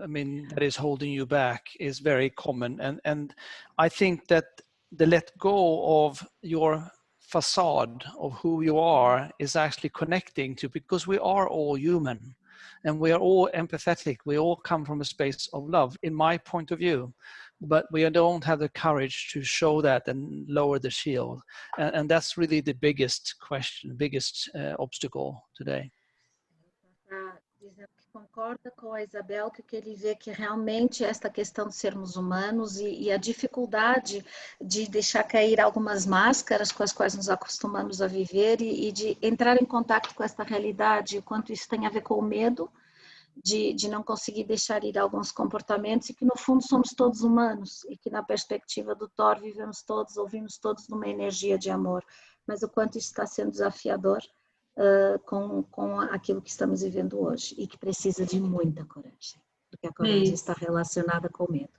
I mean, that is holding you back, is very common. And I think that the let go of your facade of who you are is actually connecting to, because we are all human and we are all empathetic. We all come from a space of love, in my point of view. But we don't have the courage to show that and lower the shield. And that's really the biggest question, biggest obstacle today. dizendo que concorda com a Isabel, que ele vê que realmente esta questão de sermos humanos e a dificuldade de deixar cair algumas máscaras com as quais nos acostumamos a viver e de entrar em contato com esta realidade, o quanto isso tem a ver com o medo de não conseguir deixar ir alguns comportamentos e que no fundo somos todos humanos e que na perspectiva do Thor vivemos todos, ouvimos todos numa energia de amor, mas o quanto isso está sendo desafiador com aquilo que estamos vivendo hoje e que precisa de muita coragem, porque a coragem está relacionada com o medo.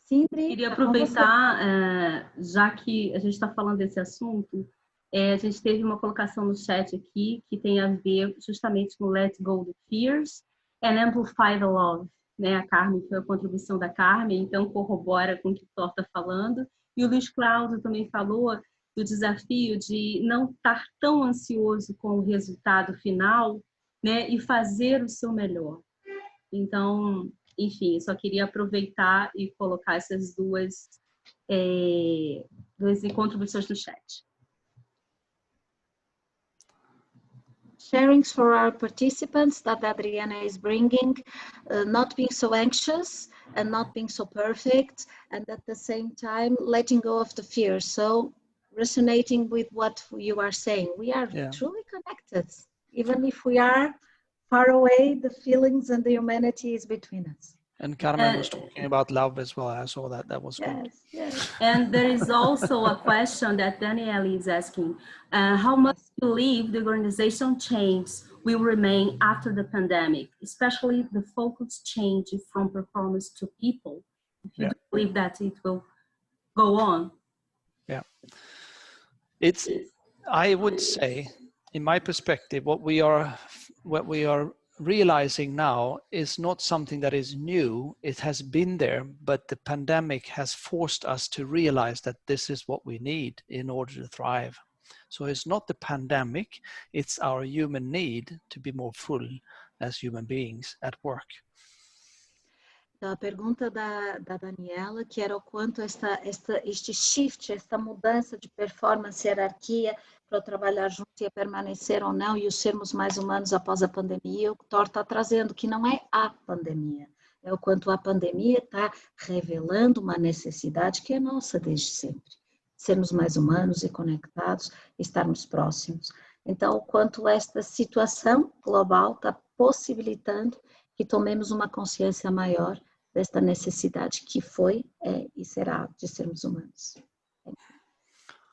Sim, Bri, queria aproveitar, já que a gente está falando desse assunto, a gente teve uma colocação no chat aqui que tem a ver justamente com Let Go the Fears and Amplify the Love, né? A Carmen, foi a contribuição da Carmen, então corrobora com o que o Thor está falando. E o Luiz Cláudio também falou do desafio de não estar tão ansioso com o resultado final, né, e fazer o seu melhor. Então, enfim, só queria aproveitar e colocar essas duas contribuições no chat. Sharings for our participants that Adriana is bringing, not being so anxious and not being so perfect, and at the same time letting go of the fear. So resonating with what you are saying. We are truly connected. Even if we are far away, the feelings and the humanity is between us. And Carmen was talking about love as well. I saw that. That was good. Yes. And there is also a question that Danielle is asking. How much do you believe the organization change will remain after the pandemic, especially the focus change from performance to people? If you believe that it will go on? Yeah. I would say, in my perspective, what we are realizing now is not something that is new. It has been there, but the pandemic has forced us to realize that this is what we need in order to thrive. So it's not the pandemic, it's our human need to be more full as human beings at work. A pergunta da Daniela, que era o quanto este shift, esta mudança de performance, hierarquia, para trabalhar junto e permanecer ou não, e os sermos mais humanos após a pandemia, o que o Thor está trazendo, que não é a pandemia, é o quanto a pandemia está revelando uma necessidade que é nossa desde sempre, sermos mais humanos e conectados, estarmos próximos. Então, o quanto esta situação global está possibilitando que tomemos uma consciência maior desta necessidade que foi, e será de sermos humanos.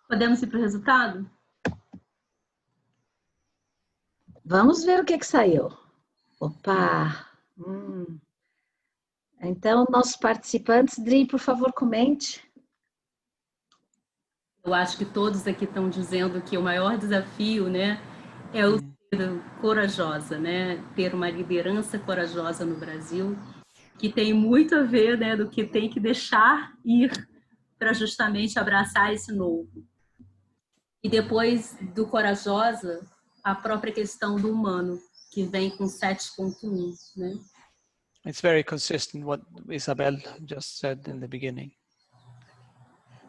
Podemos ir para o resultado? Vamos ver o que saiu. Opa! Então, nossos participantes, Dri, por favor, comente. Eu acho que todos aqui estão dizendo que o maior desafio, né, é o ser corajosa, né? Ter uma liderança corajosa no Brasil, que tem muito a ver, né, do que tem que deixar ir para justamente abraçar esse novo. E depois do corajosa, a própria questão do humano, que vem com 7.1, né? It's very consistent what Isabelle just said in the beginning.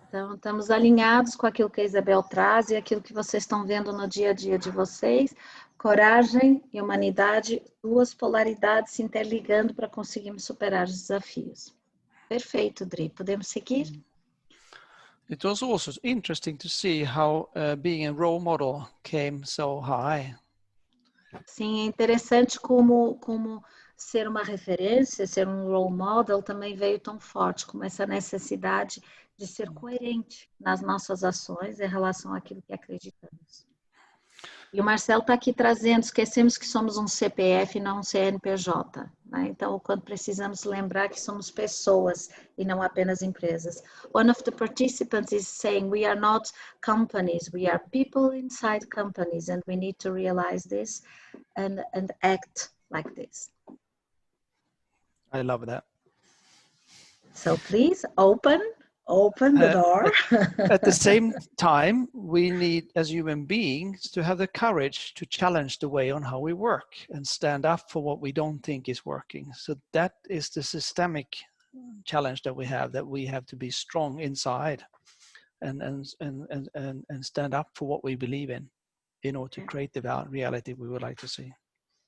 Então, estamos alinhados com aquilo que a Isabel traz e aquilo que vocês estão vendo no dia a dia de vocês. Coragem e humanidade, duas polaridades se interligando para conseguirmos superar os desafios. Perfeito, Dri. Podemos seguir? It was also interesting to see how being a role model came so high. Sim, é interessante como ser uma referência, ser um role model também veio tão forte, como essa necessidade de ser coerente nas nossas ações em relação àquilo que acreditamos. E o Marcelo está aqui trazendo, esquecemos que somos um CPF e não um CNPJ, né? Então, quando precisamos lembrar que somos pessoas e não apenas empresas. One of the participants is saying we are not companies, we are people inside companies and we need to realize this and act like this. I love that. So please open the door. At the same time, we need, as human beings, to have the courage to challenge the way on how we work and stand up for what we don't think is working. So that is the systemic challenge that we have to be strong inside and stand up for what we believe in order to create the reality we would like to see.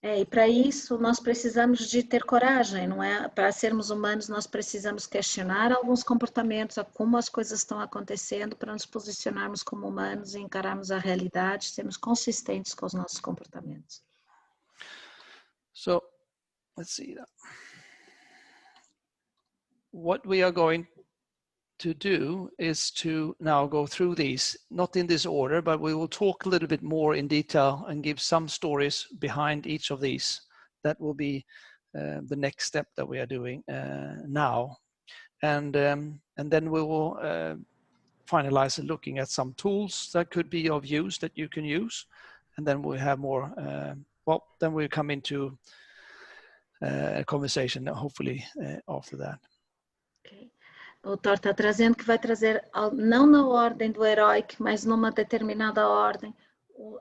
E para isso nós precisamos de ter coragem, não é? Para sermos humanos nós precisamos questionar alguns comportamentos, como as coisas estão acontecendo, para nos posicionarmos como humanos e encararmos a realidade, sermos consistentes com os nossos comportamentos. So, let's see that. What we are going to do is to now go through these, not in this order, but we will talk a little bit more in detail and give some stories behind each of these. That will be the next step that we are doing now. And then we will finalize looking at some tools that could be of use that you can use. And then we'll have more, well, then we'll come into a conversation hopefully after that. Okay. O autor está trazendo que vai trazer, não na ordem do heróico, mas numa determinada ordem,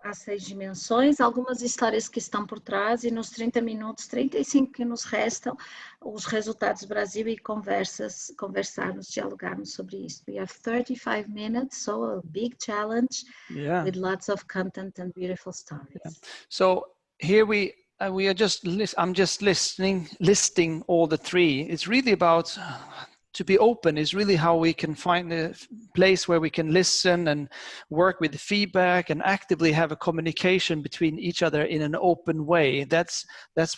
as 6 dimensões, algumas histórias que estão por trás, e nos 30 minutos, 35 que nos restam, os resultados do Brasil e conversarmos, dialogarmos sobre isso. We have 35 minutes, so a big challenge, with lots of content and beautiful stories. Yeah. So here we are just, I'm just listing all the 3. It's really about to be open is really how we can find a place where we can listen and work with the feedback and actively have a communication between each other in an open way. That's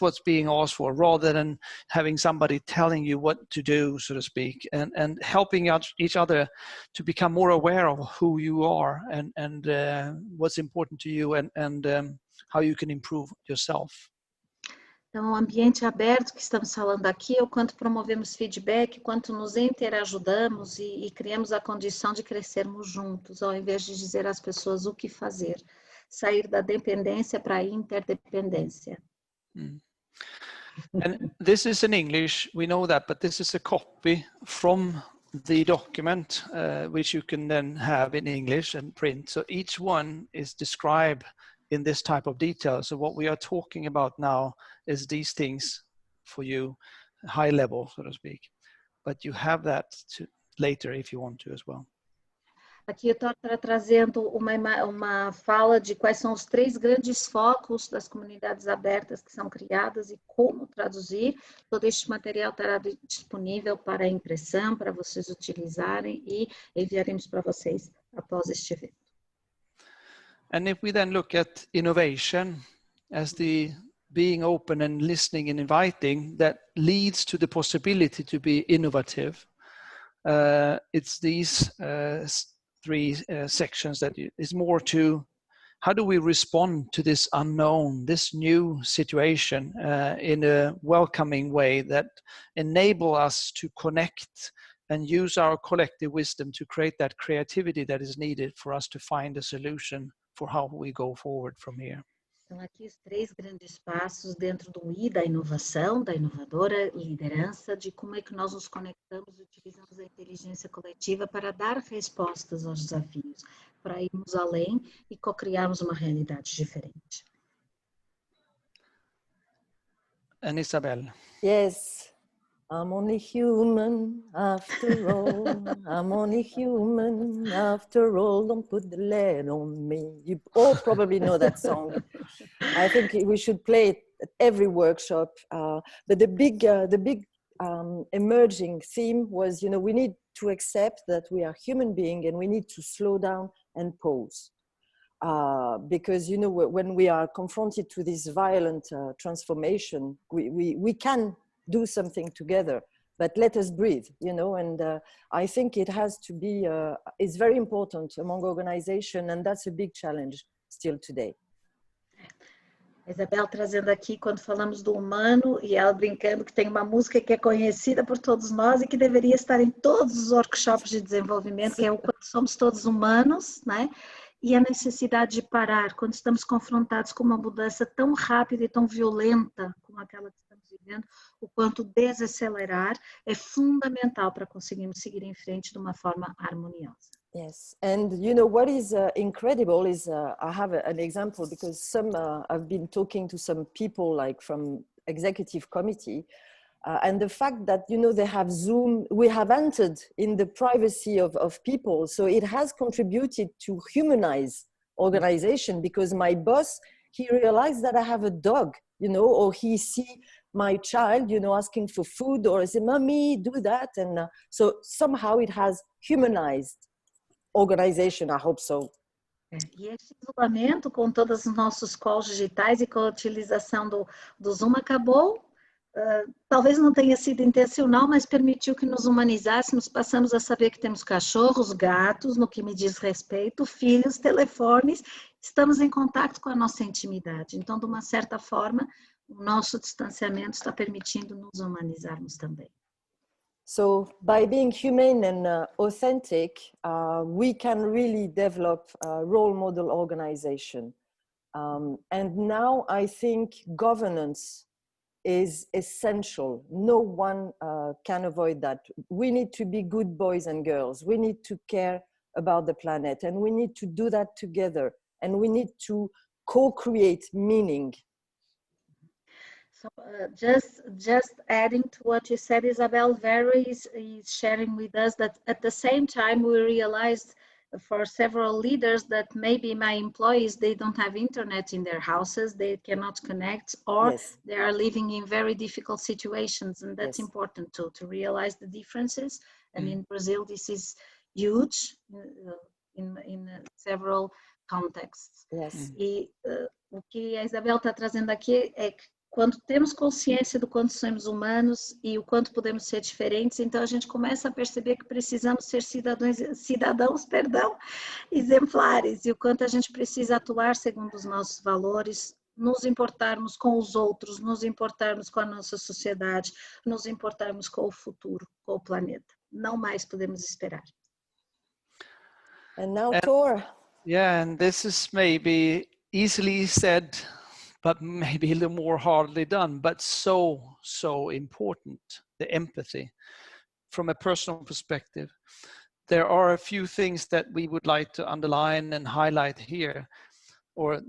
what's being asked for, rather than having somebody telling you what to do, so to speak, and helping each other to become more aware of who you are and what's important to you and how you can improve yourself. Então, o ambiente aberto que estamos falando aqui é o quanto promovemos feedback, quanto nos interajudamos e criamos a condição de crescermos juntos, ao invés de dizer às pessoas o que fazer. Sair da dependência para a interdependência. And this is in English, we know that, but this is a copy from the document, which you can then have in English and print. So each one is described in this type of detail. So what we are talking about now is these things for you, high level, so to speak. But you have that later if you want to as well. Aqui eu estou trazendo uma fala de quais são os 3 grandes focos das comunidades abertas que são criadas e como traduzir. Todo este material estará disponível para impressão, para vocês utilizarem e enviaremos para vocês após este evento. And if we then look at innovation as the being open and listening and inviting that leads to the possibility to be innovative, it's these 3 sections that is more to how do we respond to this unknown, this new situation in a welcoming way that enable us to connect and use our collective wisdom to create that creativity that is needed for us to find a solution for how we go forward from here. Então, aqui os 3 grandes passos dentro do I da inovação, da inovadora liderança, de como é que nós nos conectamos e utilizamos a inteligência coletiva para dar respostas aos desafios, para irmos além e co-criarmos uma realidade diferente. And Isabelle. Yes. I'm only human after all. I'm only human after all. Don't put the lead on me. You all probably know that song. I think we should play it at every workshop. But the big emerging theme was, we need to accept that we are human beings and we need to slow down and pause. Because, when we are confronted to this violent transformation, we can do something together, but let us breathe, and I think it has to be, it's very important among organizations, and that's a big challenge still today. Isabelle trazendo aqui, quando falamos do humano, e ela brincando que tem uma música que é conhecida por todos nós e que deveria estar em todos os workshops de desenvolvimento, que é o quanto somos todos humanos, né? E a necessidade de parar, quando estamos confrontados com uma mudança tão rápida e tão violenta como aquela que estamos vivendo, o quanto desacelerar é fundamental para conseguirmos seguir em frente de uma forma harmoniosa. Yes, and what is incredible is I have an example because I've been talking to some people like from executive committee and the fact that, they have Zoom, we have entered in the privacy of people. So it has contributed to humanize organization because my boss, he realized that I have a dog you know, or he see my child, you know, asking for food, or say, mommy, do that. And so somehow it has humanized organization, I hope so. E este isolamento com todos os nossos calls digitais e com a utilização do Zoom acabou, talvez não tenha sido intencional, mas permitiu que nos humanizássemos, passamos a saber que temos cachorros, gatos, no que me diz respeito, filhos, telefones, estamos em contato com a nossa intimidade. Então, de uma certa forma, o nosso distanciamento está permitindo nos humanizarmos também. So by being human and authentic, we can really develop a role model organization. And now I think governance is essential. No one can avoid that. We need to be good boys and girls. We need to care about the planet, and we need to do that together. And we need to co-create meaning. So just adding to what you said, Isabelle, Vera is sharing with us that at the same time we realized for several leaders that maybe my employees, they don't have internet in their houses, they cannot connect, or yes, they are living in very difficult situations, and that's yes, important too, to realize the differences. And in Brazil, this is huge in several contexts. Yes. E o que a Isabelle está trazendo aqui é que quando temos consciência do quanto somos humanos e o quanto podemos ser diferentes, então a gente começa a perceber que precisamos ser cidadãos, exemplares, e o quanto a gente precisa atuar segundo os nossos valores, nos importarmos com os outros, nos importarmos com a nossa sociedade, nos importarmos com o futuro, com o planeta. Não mais podemos esperar. And now, Thor. Yeah, and this is maybe easily said, but maybe a little more hardly done, but so important, the empathy. From a personal perspective, there are a few things that we would like to underline and highlight here, or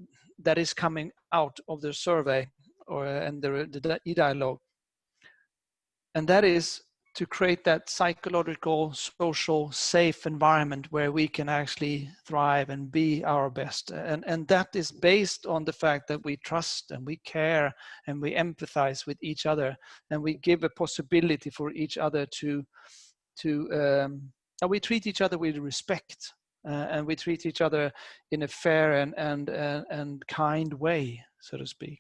that is coming out of the survey and the e-dialogue. And that is to create that psychological, social, safe environment where we can actually thrive and be our best. And that is based on the fact that we trust and we care and we empathize with each other, and we give a possibility for each other we treat each other with respect, and we treat each other in a fair and kind way, so to speak.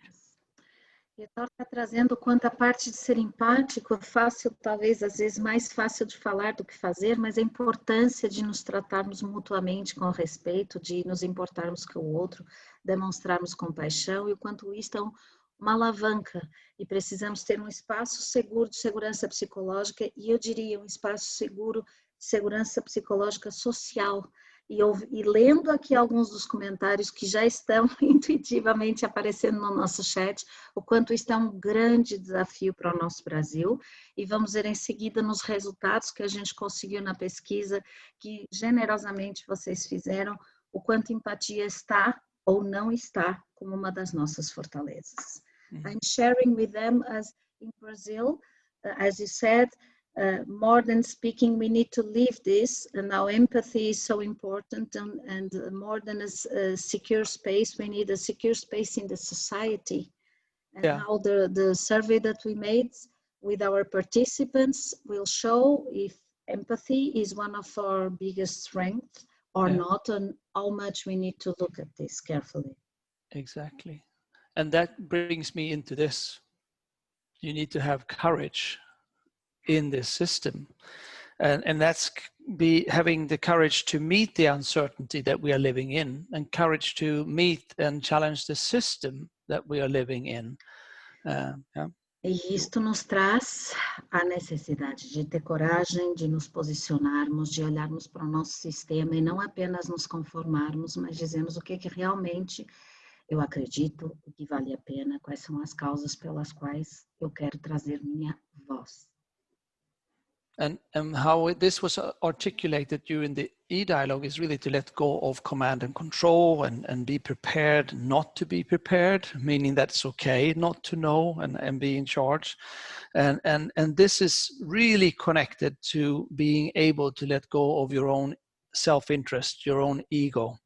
E a Thor está trazendo o quanto a parte de ser empático é fácil, talvez às vezes mais fácil de falar do que fazer, mas a importância de nos tratarmos mutuamente com respeito, de nos importarmos com o outro, demonstrarmos compaixão, e o quanto isso é uma alavanca, e precisamos ter um espaço seguro de segurança psicológica, e eu diria um espaço seguro de segurança psicológica social. E lendo aqui alguns dos comentários que já estão intuitivamente aparecendo no nosso chat, o quanto isso é um grande desafio para o nosso Brasil, e vamos ver em seguida nos resultados que a gente conseguiu na pesquisa, que generosamente vocês fizeram, o quanto empatia está ou não está como uma das nossas fortalezas. I'm sharing with them as in Brazil, as you said, more than speaking, we need to live this, and now empathy is so important, and more than a secure space, we need a secure space in the society. And yeah, now the survey that we made with our participants will show if empathy is one of our biggest strengths or yeah, not, and how much we need to look at this carefully. Exactly. And that brings me into this. You need to have courage in this system, and that's having the courage to meet the uncertainty that we are living in, and courage to meet and challenge the system that we are living in. Yeah. E isto nos traz a necessidade de ter coragem, de nos posicionarmos, de olharmos para o nosso sistema e não apenas nos conformarmos, mas dizermos o que realmente eu acredito, o que vale a pena, quais são as causas pelas quais eu quero trazer minha voz. And how this was articulated during the e-dialogue is really to let go of command and control and be prepared not to be prepared, meaning that it's okay not to know and be in charge. And this is really connected to being able to let go of your own self-interest, your own ego.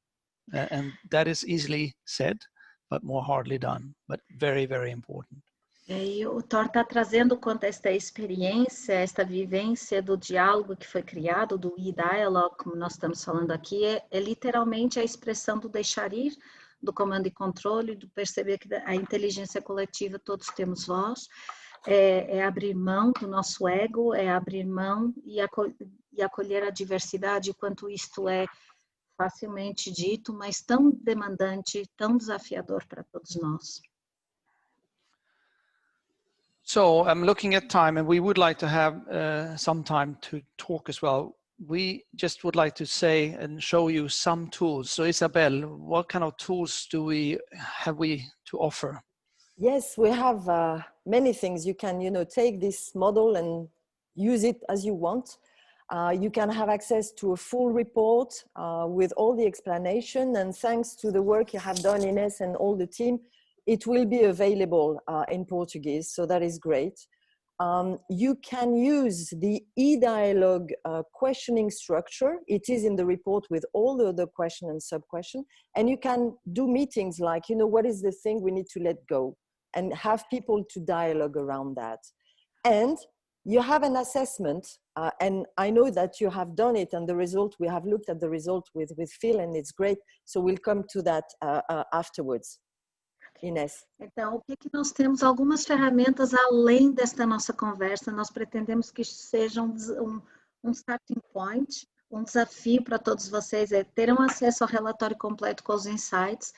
And that is easily said, but more hardly done, but very, very important. E o Thor está trazendo quanto a esta experiência, esta vivência do diálogo que foi criado, do e-dialogue, como nós estamos falando aqui, é literalmente a expressão do deixar ir, do comando e controle, do perceber que a inteligência coletiva todos temos voz, é abrir mão do nosso ego, é abrir mão e acolher a diversidade, quanto isto é facilmente dito, mas tão demandante, tão desafiador para todos nós. So I'm looking at time, and we would like to have some time to talk as well. We just would like to say and show you some tools. So Isabelle, what kind of tools have we to offer? Yes, we have many things. You can, take this model and use it as you want. You can have access to a full report with all the explanation, and thanks to the work you have done, Ines, and all the team, it will be available in Portuguese, so that is great. You can use the e-dialogue questioning structure. It is in the report with all the question and sub-question, and you can do meetings like, what is the thing we need to let go, and have people to dialogue around that. And you have an assessment, and I know that you have done it, and the result, we have looked at the result with Phil, and it's great, so we'll come to that afterwards. Inês. Então, o que nós temos? Algumas ferramentas além desta nossa conversa. Nós pretendemos que seja um starting point, um desafio para todos vocês, ter acesso ao relatório completo com os insights.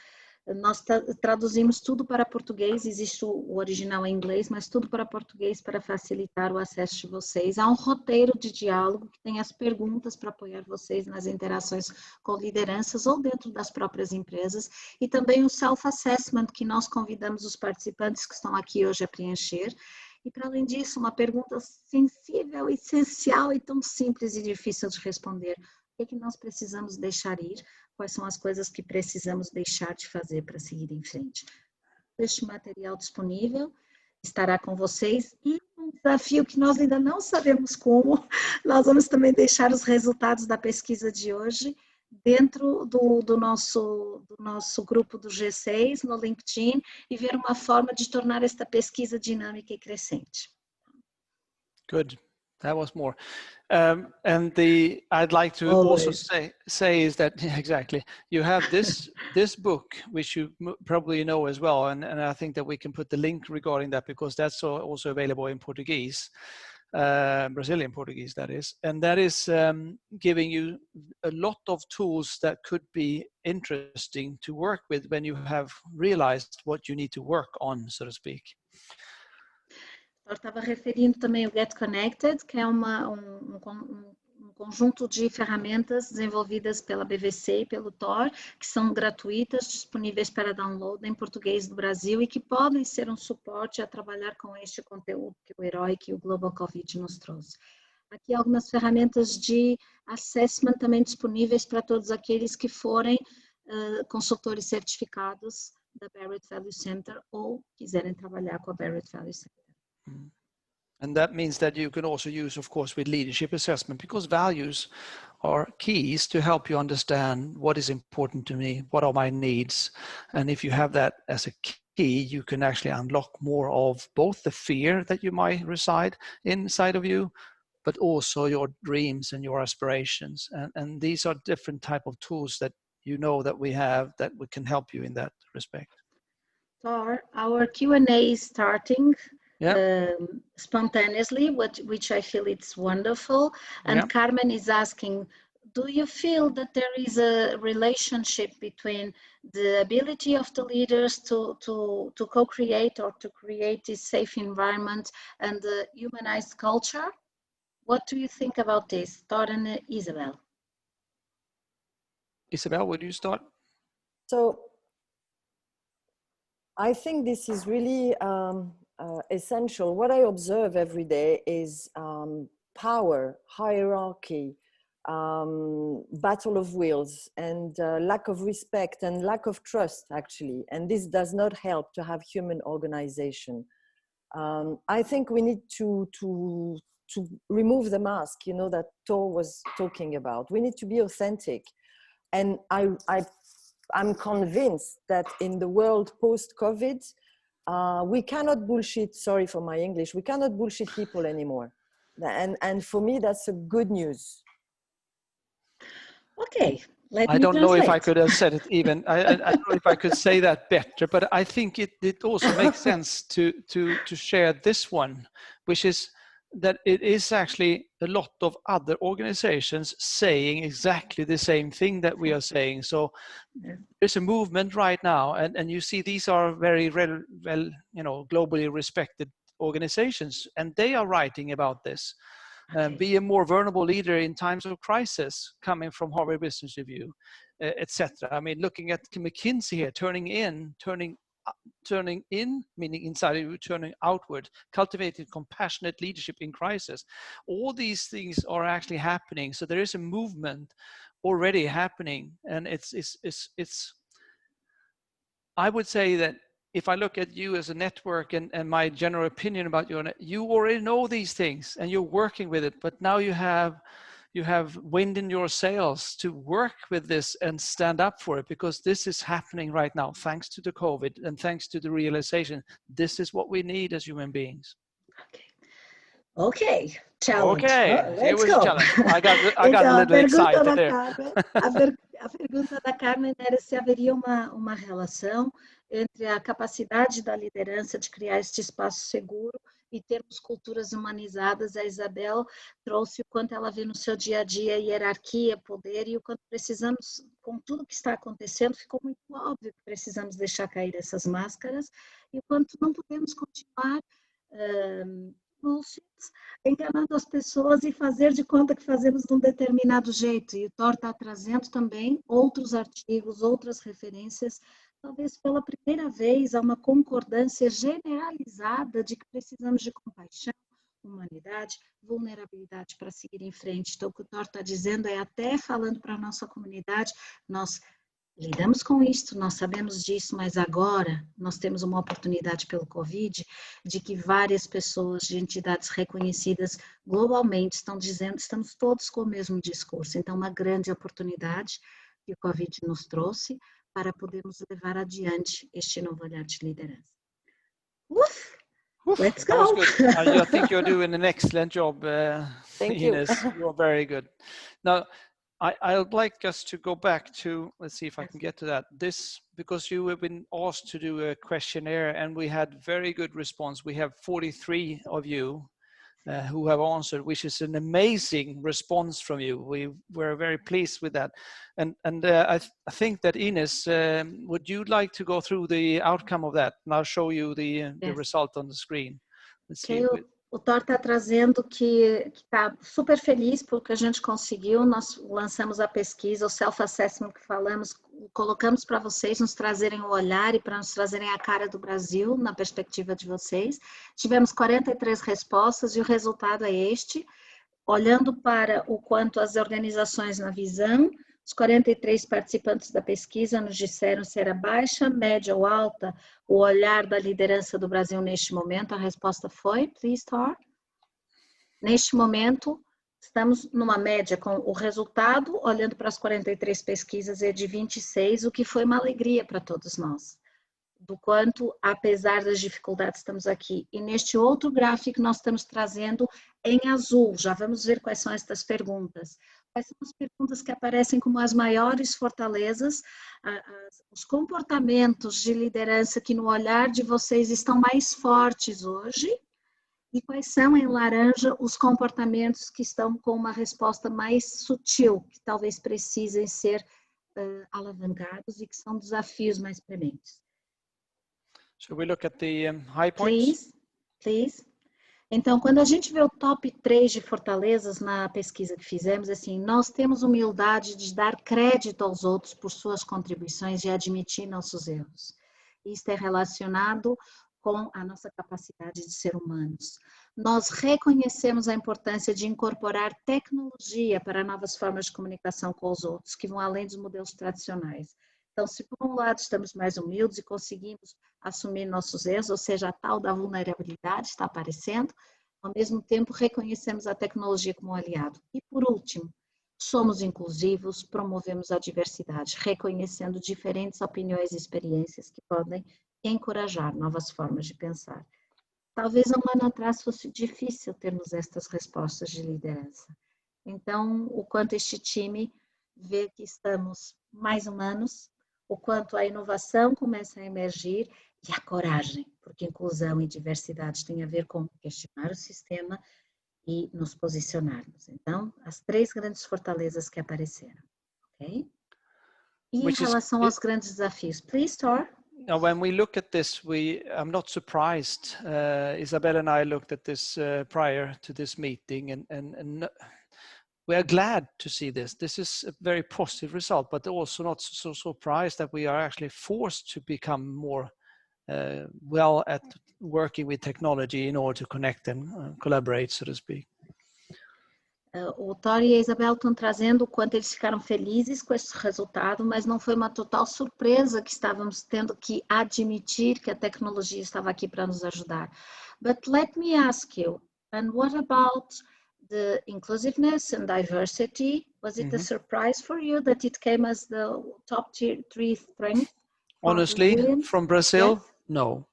Nós traduzimos tudo para português, existe o original em inglês, mas tudo para português para facilitar o acesso de vocês. Há um roteiro de diálogo que tem as perguntas para apoiar vocês nas interações com lideranças ou dentro das próprias empresas, e também o self-assessment que nós convidamos os participantes que estão aqui hoje a preencher. E para além disso, uma pergunta sensível, essencial e tão simples e difícil de responder. O que nós precisamos deixar ir? Quais são as coisas que precisamos deixar de fazer para seguir em frente? Este material disponível estará com vocês, e um desafio que nós ainda não sabemos como, nós vamos também deixar os resultados da pesquisa de hoje dentro do nosso grupo do G6, no LinkedIn, e ver uma forma de tornar esta pesquisa dinâmica e crescente. Good. That was more. And I'd like to also say is that exactly you have this book, which you probably know as well, and I think that we can put the link regarding that, because that's also available in Portuguese, Brazilian Portuguese that is, and that is giving you a lot of tools that could be interesting to work with when you have realized what you need to work on, so to speak. Eu estava referindo também o Get Connected, que é um conjunto de ferramentas desenvolvidas pela BVC e pelo Thor, que são gratuitas, disponíveis para download em português do Brasil e que podem ser um suporte a trabalhar com este conteúdo que o HEROIC e o Global Covid nos trouxe. Aqui algumas ferramentas de assessment também disponíveis para todos aqueles que forem consultores certificados da Barrett Values Centre ou quiserem trabalhar com a Barrett Values Centre. And that means that you can also use, of course, with leadership assessment, because values are keys to help you understand what is important to me, what are my needs. And if you have that as a key, you can actually unlock more of both the fear that you might reside inside of you, but also your dreams and your aspirations. And these are different type of tools that that we have that we can help you in that respect. So our Q&A is starting. Yeah. Spontaneously, which I feel it's wonderful. And yeah. Carmen is asking, do you feel that there is a relationship between the ability of the leaders to co-create or to create this safe environment and the humanized culture? What do you think about this? Thor and Isabelle. Isabelle, would you start? So I think this is really essential. What I observe every day is power, hierarchy, battle of wills, and lack of respect and lack of trust, actually. And this does not help to have human organization. I think we need to remove the mask, that Thor was talking about. We need to be authentic. And I I'm convinced that in the world post-COVID, we cannot bullshit, sorry for my English, we cannot bullshit people anymore. And for me, that's a good news. Okay. I don't know if I could have said it even. I don't know if I could say that better, but I think it also makes sense to share this one, which is that it is actually a lot of other organizations saying exactly the same thing that we are saying. So there's a movement right now, and you see these are very well, globally respected organizations, and they are writing about this. Be a more vulnerable leader in times of crisis, coming from Harvard Business Review, etc. I mean, looking at McKinsey here, turning in, meaning inside of you, turning outward, cultivating compassionate leadership in crisis. All these things are actually happening. So there is a movement already happening, and it's I would say that if I look at you as a network and my general opinion about you already know these things and you're working with it, but now you have wind in your sails to work with this and stand up for it, because this is happening right now, thanks to the COVID and thanks to the realization, this is what we need as human beings. Okay. Challenge. Okay, Let's was go. A challenge. I got a little excited there. A pergunta da Carmen era se haveria uma relação entre a capacidade da liderança de criar este espaço seguro e termos culturas humanizadas. A Isabelle trouxe o quanto ela vê no seu dia a dia hierarquia, poder, e o quanto precisamos, com tudo que está acontecendo, ficou muito óbvio que precisamos deixar cair essas máscaras, e o quanto não podemos continuar enganando as pessoas e fazer de conta que fazemos de um determinado jeito. E o Thor está trazendo também outros artigos, outras referências. Talvez pela primeira vez há uma concordância generalizada de que precisamos de compaixão, humanidade, vulnerabilidade para seguir em frente. Então, o que o Thor está dizendo é, até falando para a nossa comunidade, nós lidamos com isso, nós sabemos disso, mas agora nós temos uma oportunidade pelo Covid de que várias pessoas de entidades reconhecidas globalmente estão dizendo, estamos todos com o mesmo discurso. Então, uma grande oportunidade que o Covid nos trouxe para podermos levar adiante este novo olhar de liderança. Let's go! I think you're doing an excellent job, Thank Ines. you. You're very good. Now, I'd like us to go back to, let's see if I can get to that. This, because you have been asked to do a questionnaire and we had very good response. We have 43 of you who have answered, which is an amazing response from you. We were very pleased with that. And I think that Ines, would you like to go through the outcome of that? And I'll show you the result on the screen. Let's see. O Thor está trazendo que está super feliz porque a gente conseguiu, nós lançamos a pesquisa, o self-assessment que falamos, colocamos para vocês nos trazerem o olhar e para nos trazerem a cara do Brasil na perspectiva de vocês. Tivemos 43 respostas e o resultado é este. Olhando para o quanto as organizações na visão, os 43 participantes da pesquisa nos disseram se era baixa, média ou alta o olhar da liderança do Brasil neste momento. A resposta foi, please, Thor. Neste momento, estamos numa média com o resultado, olhando para as 43 pesquisas, é de 26, o que foi uma alegria para todos nós. Do quanto, apesar das dificuldades, estamos aqui. E neste outro gráfico, nós estamos trazendo em azul. Já vamos ver quais são estas perguntas. Quais são as perguntas que aparecem como as maiores fortalezas, os comportamentos de liderança que no olhar de vocês estão mais fortes hoje, e quais são em laranja os comportamentos que estão com uma resposta mais sutil, que talvez precisem ser alavancados e que são desafios mais prementes. Shall we look at the high points? Please. Então, quando a gente vê o top 3 de fortalezas na pesquisa que fizemos, assim, nós temos humildade de dar crédito aos outros por suas contribuições e admitir nossos erros. Isso é relacionado com a nossa capacidade de ser humanos. Nós reconhecemos a importância de incorporar tecnologia para novas formas de comunicação com os outros, que vão além dos modelos tradicionais. Então, se por um lado estamos mais humildes e conseguimos assumir nossos erros, ou seja, a tal da vulnerabilidade está aparecendo, ao mesmo tempo reconhecemos a tecnologia como um aliado. E por último, Somos inclusivos, promovemos a diversidade, reconhecendo diferentes opiniões e experiências que podem encorajar novas formas de pensar. Talvez há um ano atrás fosse difícil termos estas respostas de liderança. Então, o quanto este time vê que estamos mais humanos, o quanto a inovação começa a emergir e a coragem, porque inclusão e diversidade tem a ver com questionar o sistema e nos posicionarmos. Então, as 3 grandes fortalezas que apareceram, ok? E em relação aos grandes desafios, please, Thor. Now, when we look at this, I'm not surprised. Isabelle and I looked at this prior to this meeting, and we are glad to see this. This is a very positive result, but also not so surprised that we are actually forced to become more well at working with technology in order to connect and collaborate, so to speak. O Thor e a Isabelle estão trazendo o quanto eles ficaram felizes com esse resultado, mas não foi uma total surpresa que estávamos tendo que admitir que a tecnologia estava aqui para nos ajudar. But let me ask you, and what about the inclusiveness and diversity? Was it a surprise for you that it came as the top 3 strength? Honestly, from Brazil, yes? No.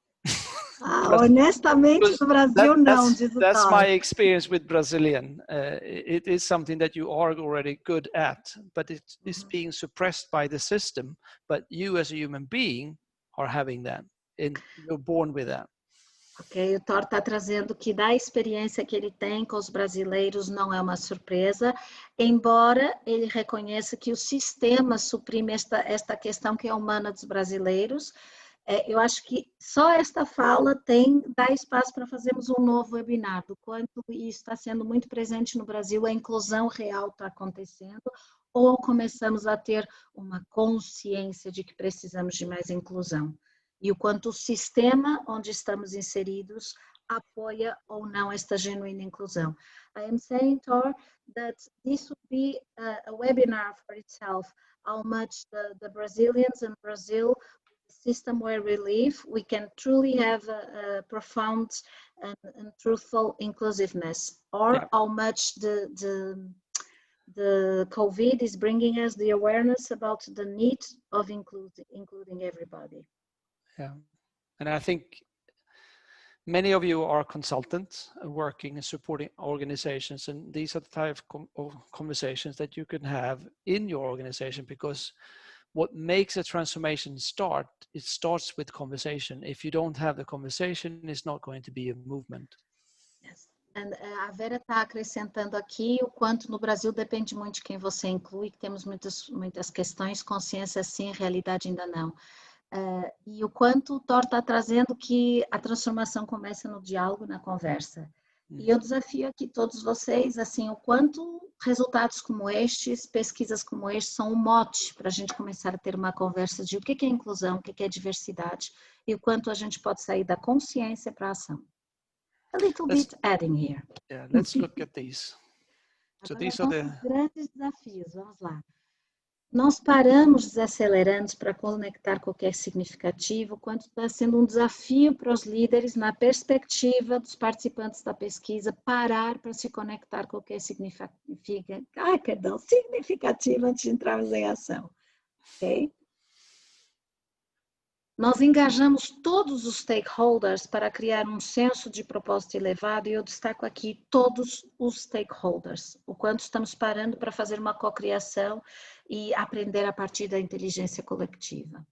Honestamente, no Brasil, não, diz o That's Thor. my experience with Brazilian. It is something that you are already good at, but it is being suppressed by the system. But you as a human being are having that, and you're born with that. Ok, o Thor está trazendo que da experiência que ele tem com os brasileiros não é uma surpresa, embora ele reconheça que o sistema suprime esta questão que é humana dos brasileiros. Eu acho que só esta fala dá espaço para fazermos um novo webinar, do quanto isso está sendo muito presente no Brasil, a inclusão real está acontecendo, ou começamos a ter uma consciência de que precisamos de mais inclusão. E o quanto o sistema onde estamos inseridos apoia ou não esta genuína inclusão. I am saying, Thor, that this would be a webinar for itself, how much the Brazilians and Brazil system where we live, we can truly have a profound and truthful inclusiveness, or how much the COVID is bringing us the awareness about the need of including everybody. Yeah, and I think many of you are consultants working and supporting organizations, and these are the type of conversations that you can have in your organization, because what makes a transformation start, it starts with conversation. If you don't have the conversation, it's not going to be a movement. Yes. And a Vera está acrescentando aqui o quanto no Brasil depende muito de quem você inclui, que temos muitas questões, consciência sim, realidade ainda não. E o quanto o Thor está trazendo que a transformação começa no diálogo, na conversa. E eu desafio aqui todos vocês, assim, o quanto resultados como estes, pesquisas como estes, são um mote para a gente começar a ter uma conversa de o que é inclusão, o que é diversidade, e o quanto a gente pode sair da consciência para a ação. A little bit adding here. Yeah, let's look at these. So these are os grandes desafios, vamos lá. Nós paramos desacelerando para conectar qualquer significativo, quanto está sendo um desafio para os líderes, na perspectiva dos participantes da pesquisa, parar para se conectar com qualquer significativo antes de entrarmos em ação. Ok? Nós engajamos todos os stakeholders para criar um senso de propósito elevado, e eu destaco aqui todos os stakeholders, o quanto estamos parando para fazer uma cocriação e aprender a partir da inteligência coletiva.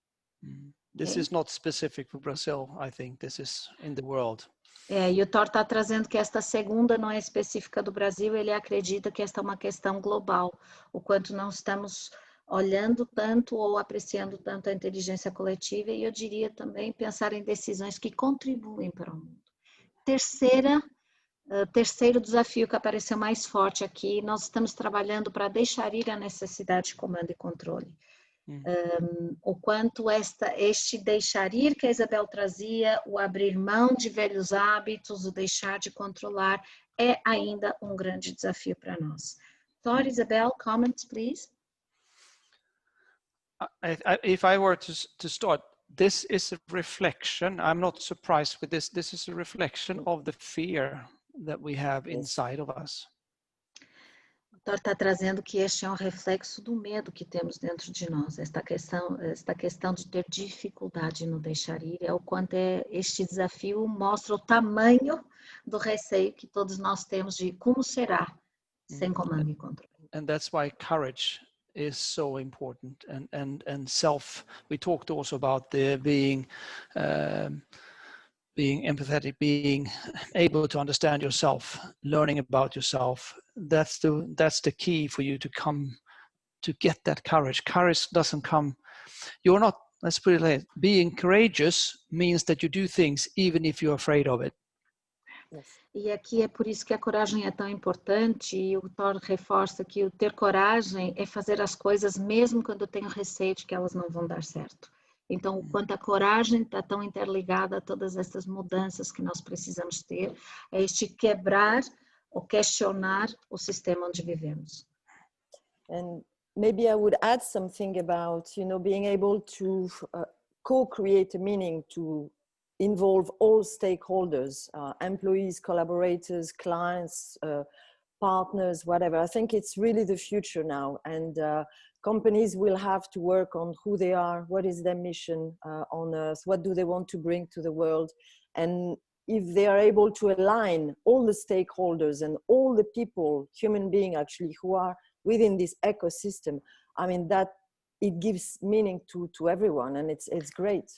This is not specific for Brazil, I think. This is in the world. E o Thor está trazendo que esta segunda não é específica do Brasil, ele acredita que esta é uma questão global, o quanto não estamos olhando tanto ou apreciando tanto a inteligência coletiva, e eu diria também pensar em decisões que contribuem para o mundo. Terceiro desafio que apareceu mais forte aqui, nós estamos trabalhando para deixar ir a necessidade de comando e controle. O quanto este deixar ir que a Isabelle trazia, o abrir mão de velhos hábitos, o deixar de controlar, é ainda um grande desafio para nós. Thor, Isabelle, comments, please. If I were to start, this is a reflection. I'm not surprised with this. This is a reflection of the fear that we have inside of us. Doutor está trazendo que este é um reflexo do medo que temos dentro de nós. Esta questão de ter dificuldade no deixar ir é o quanto este desafio mostra o tamanho do receio que todos nós temos de como será sem comando e controle. And that's why courage is so important, and self. We talked also about the being empathetic, being able to understand yourself, learning about yourself. That's the key for you to get that courage. Courage doesn't come. You're not. Let's put it like being courageous means that you do things even if you're afraid of it. E aqui é por isso que a coragem é tão importante, e o Thor reforça que o ter coragem é fazer as coisas mesmo quando eu tenho receio de que elas não vão dar certo. Então, o quanto a coragem está tão interligada a todas essas mudanças que nós precisamos ter, é este quebrar ou questionar o sistema onde vivemos. And maybe I would add something about, being able to co-create a meaning, to involve all stakeholders, employees, collaborators, clients, partners, whatever. I think it's really the future now, and companies will have to work on who they are, what is their mission on Earth, what do they want to bring to the world, and if they are able to align all the stakeholders and all the people, human beings actually, who are within this ecosystem, I mean, that it gives meaning to everyone, and it's great.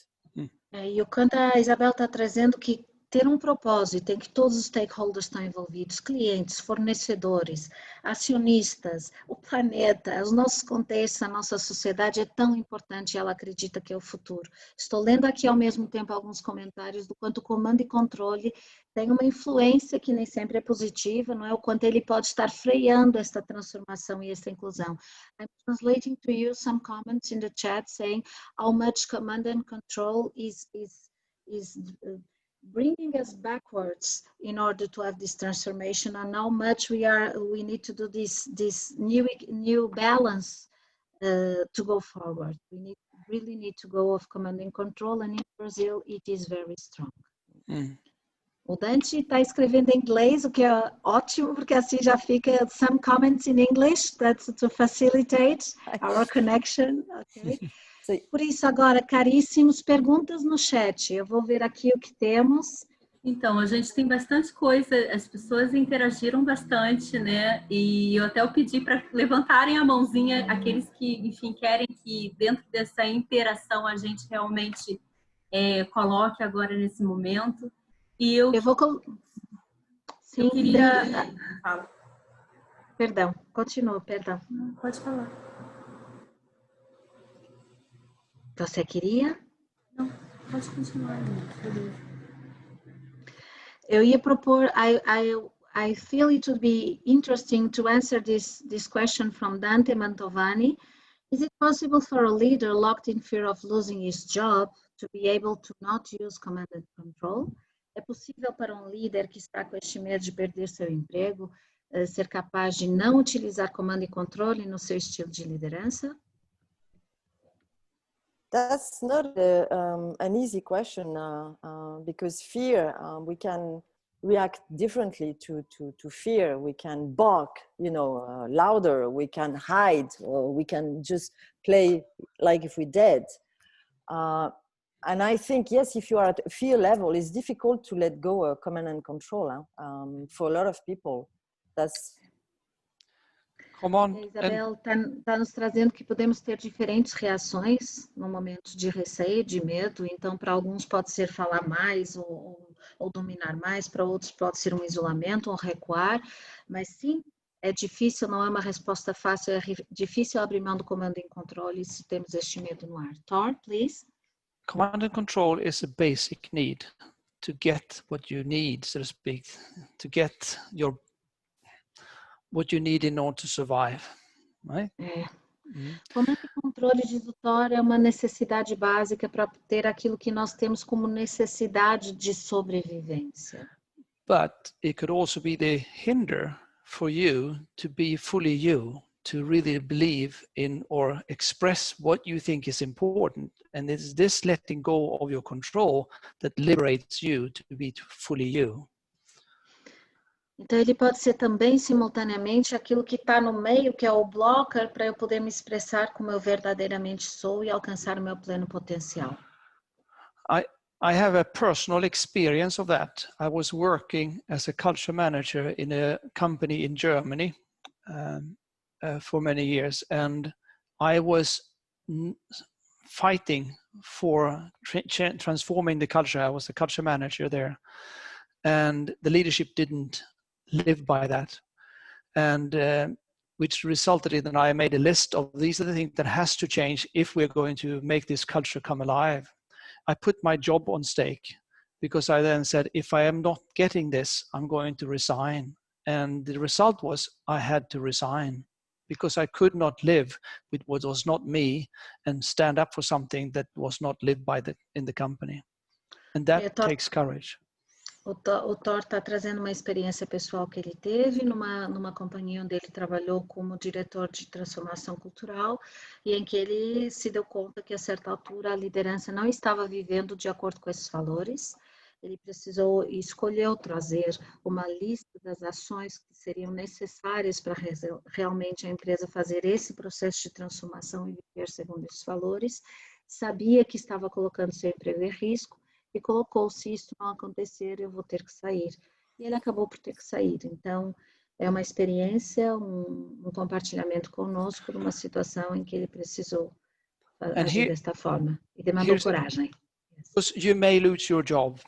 E o quanto a Isabelle está trazendo que ter um propósito em que todos os stakeholders estão envolvidos, clientes, fornecedores, acionistas, o planeta, os nossos contextos, a nossa sociedade é tão importante, e ela acredita que é o futuro. Estou lendo aqui ao mesmo tempo alguns comentários do quanto o comando e controle tem uma influência que nem sempre é positiva, não é? O quanto ele pode estar freando esta transformação e esta inclusão. I'm translating to you some comments in the chat saying how much command and control is bringing us backwards in order to have this transformation, and how much we need to do this new balance to go forward. We really need to go of command and control, and in Brazil it is very strong. O Dante está escrevendo em inglês, o que é ótimo, porque assim já fica some comments in English, that's to facilitate our connection. Okay. Por isso, agora, caríssimos, perguntas no chat. Eu vou ver aqui o que temos. Então, a gente tem bastante coisa, as pessoas interagiram bastante, né? E eu até pedi para levantarem a mãozinha, aqueles que, enfim, querem que dentro dessa interação a gente realmente coloque agora nesse momento. E eu vou... Sim, eu queria... Fala. Perdão, continua, perdão. Pode falar. Você queria? Não, pode continuar. Eu ia propor, I feel it would be interesting to answer this question from Dante Mantovani. Is it possible for a leader locked in fear of losing his job to be able to not use command and control? É possível para um líder que está com este medo de perder seu emprego ser capaz de não utilizar comando e controle no seu estilo de liderança? That's not an easy question because fear, we can react differently to fear. We can bark, louder, we can hide, or we can just play like if we're dead. And I think, yes, if you are at fear level, it's difficult to let go of command and control for a lot of people. That's... A Isabelle está nos trazendo que podemos ter diferentes reações no momento de receio, de medo. Então, para alguns pode ser falar mais ou dominar mais, para outros pode ser um isolamento, um recuar. Mas sim, é difícil, não é uma resposta fácil, é difícil abrir mão do comando e controle se temos este medo no ar. Thor, please. Command and control is a basic need to get what you need, so to speak, to get what you need in order to survive, right? Comando e controle, diz o Thor, é uma necessidade básica para ter aquilo que nós temos como necessidade de sobrevivência. But it could also be the hinder for you to be fully you, to really believe in or express what you think is important. And it's this letting go of your control that liberates you to be fully you. Então, ele pode ser também, simultaneamente, aquilo que está no meio, que é o blocker, para eu poder me expressar como eu verdadeiramente sou e alcançar o meu pleno potencial. I have a personal experience of that. I was working as a culture manager in a company in Germany for many years, and I was fighting for transforming the culture. I was the culture manager there, and the leadership didn't live by that, and which resulted in that I made a list of these are the things that has to change if we're going to make this culture come alive. I put my job on stake because I then said, if I am not getting this, I'm going to resign. And the result was I had to resign because I could not live with what was not me and stand up for something that was not lived by in the company. And that takes courage. O Thor está trazendo uma experiência pessoal que ele teve numa companhia onde ele trabalhou como diretor de transformação cultural e em que ele se deu conta que a certa altura a liderança não estava vivendo de acordo com esses valores. Ele precisou e escolheu trazer uma lista das ações que seriam necessárias para realmente a empresa fazer esse processo de transformação e viver segundo esses valores. Sabia que estava colocando seu emprego em risco e colocou, se isso não acontecer, eu vou ter que sair. E ele acabou por ter que sair. Então, é uma experiência, um compartilhamento conosco numa situação em que ele precisou agir desta forma. E demandou coragem. Yes. You may lose your job.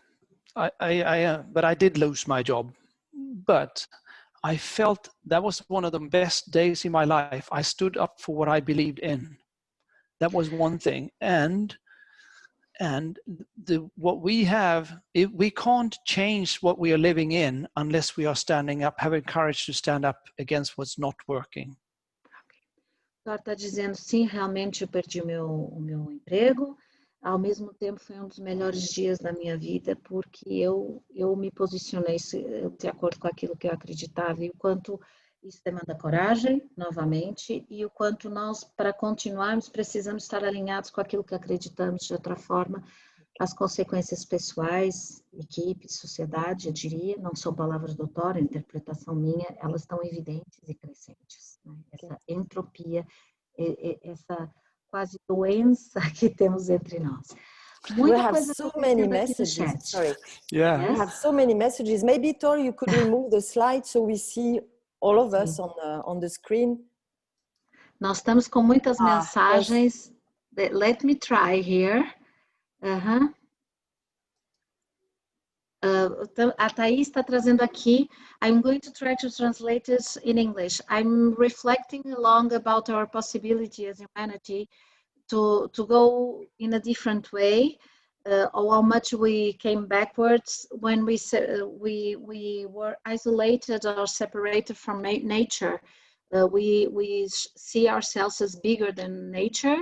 But I did lose my job. But I felt that was one of the best days in my life. I stood up for what I believed in. That was one thing. And what we have, we can't change what we are living in unless we are standing up, having courage to stand up against what's not working. O está dizendo, sim, realmente eu perdi o meu emprego. Ao mesmo tempo, foi um dos melhores dias da minha vida, porque eu me posicionei de acordo com aquilo que eu acreditava e o quanto isso demanda coragem, novamente, e o quanto nós, para continuarmos, precisamos estar alinhados com aquilo que acreditamos. De outra forma, as consequências pessoais, equipe, sociedade, eu diria, não são palavras do Thor, a interpretação minha, elas estão evidentes e crescentes. Né? Essa entropia, essa quase doença que temos entre nós. We have so many messages. Sorry. Yeah. We have so many messages. Maybe, Thor, you could remove the slide so we see all of us on the screen. Nós estamos com muitas mensagens. Yes. Let me try here. A Thaís está trazendo aqui. I'm going to try to translate it in English. I'm reflecting along about our possibility as humanity to go in a different way, or how much we came backwards when we were isolated or separated from nature. We see ourselves as bigger than nature,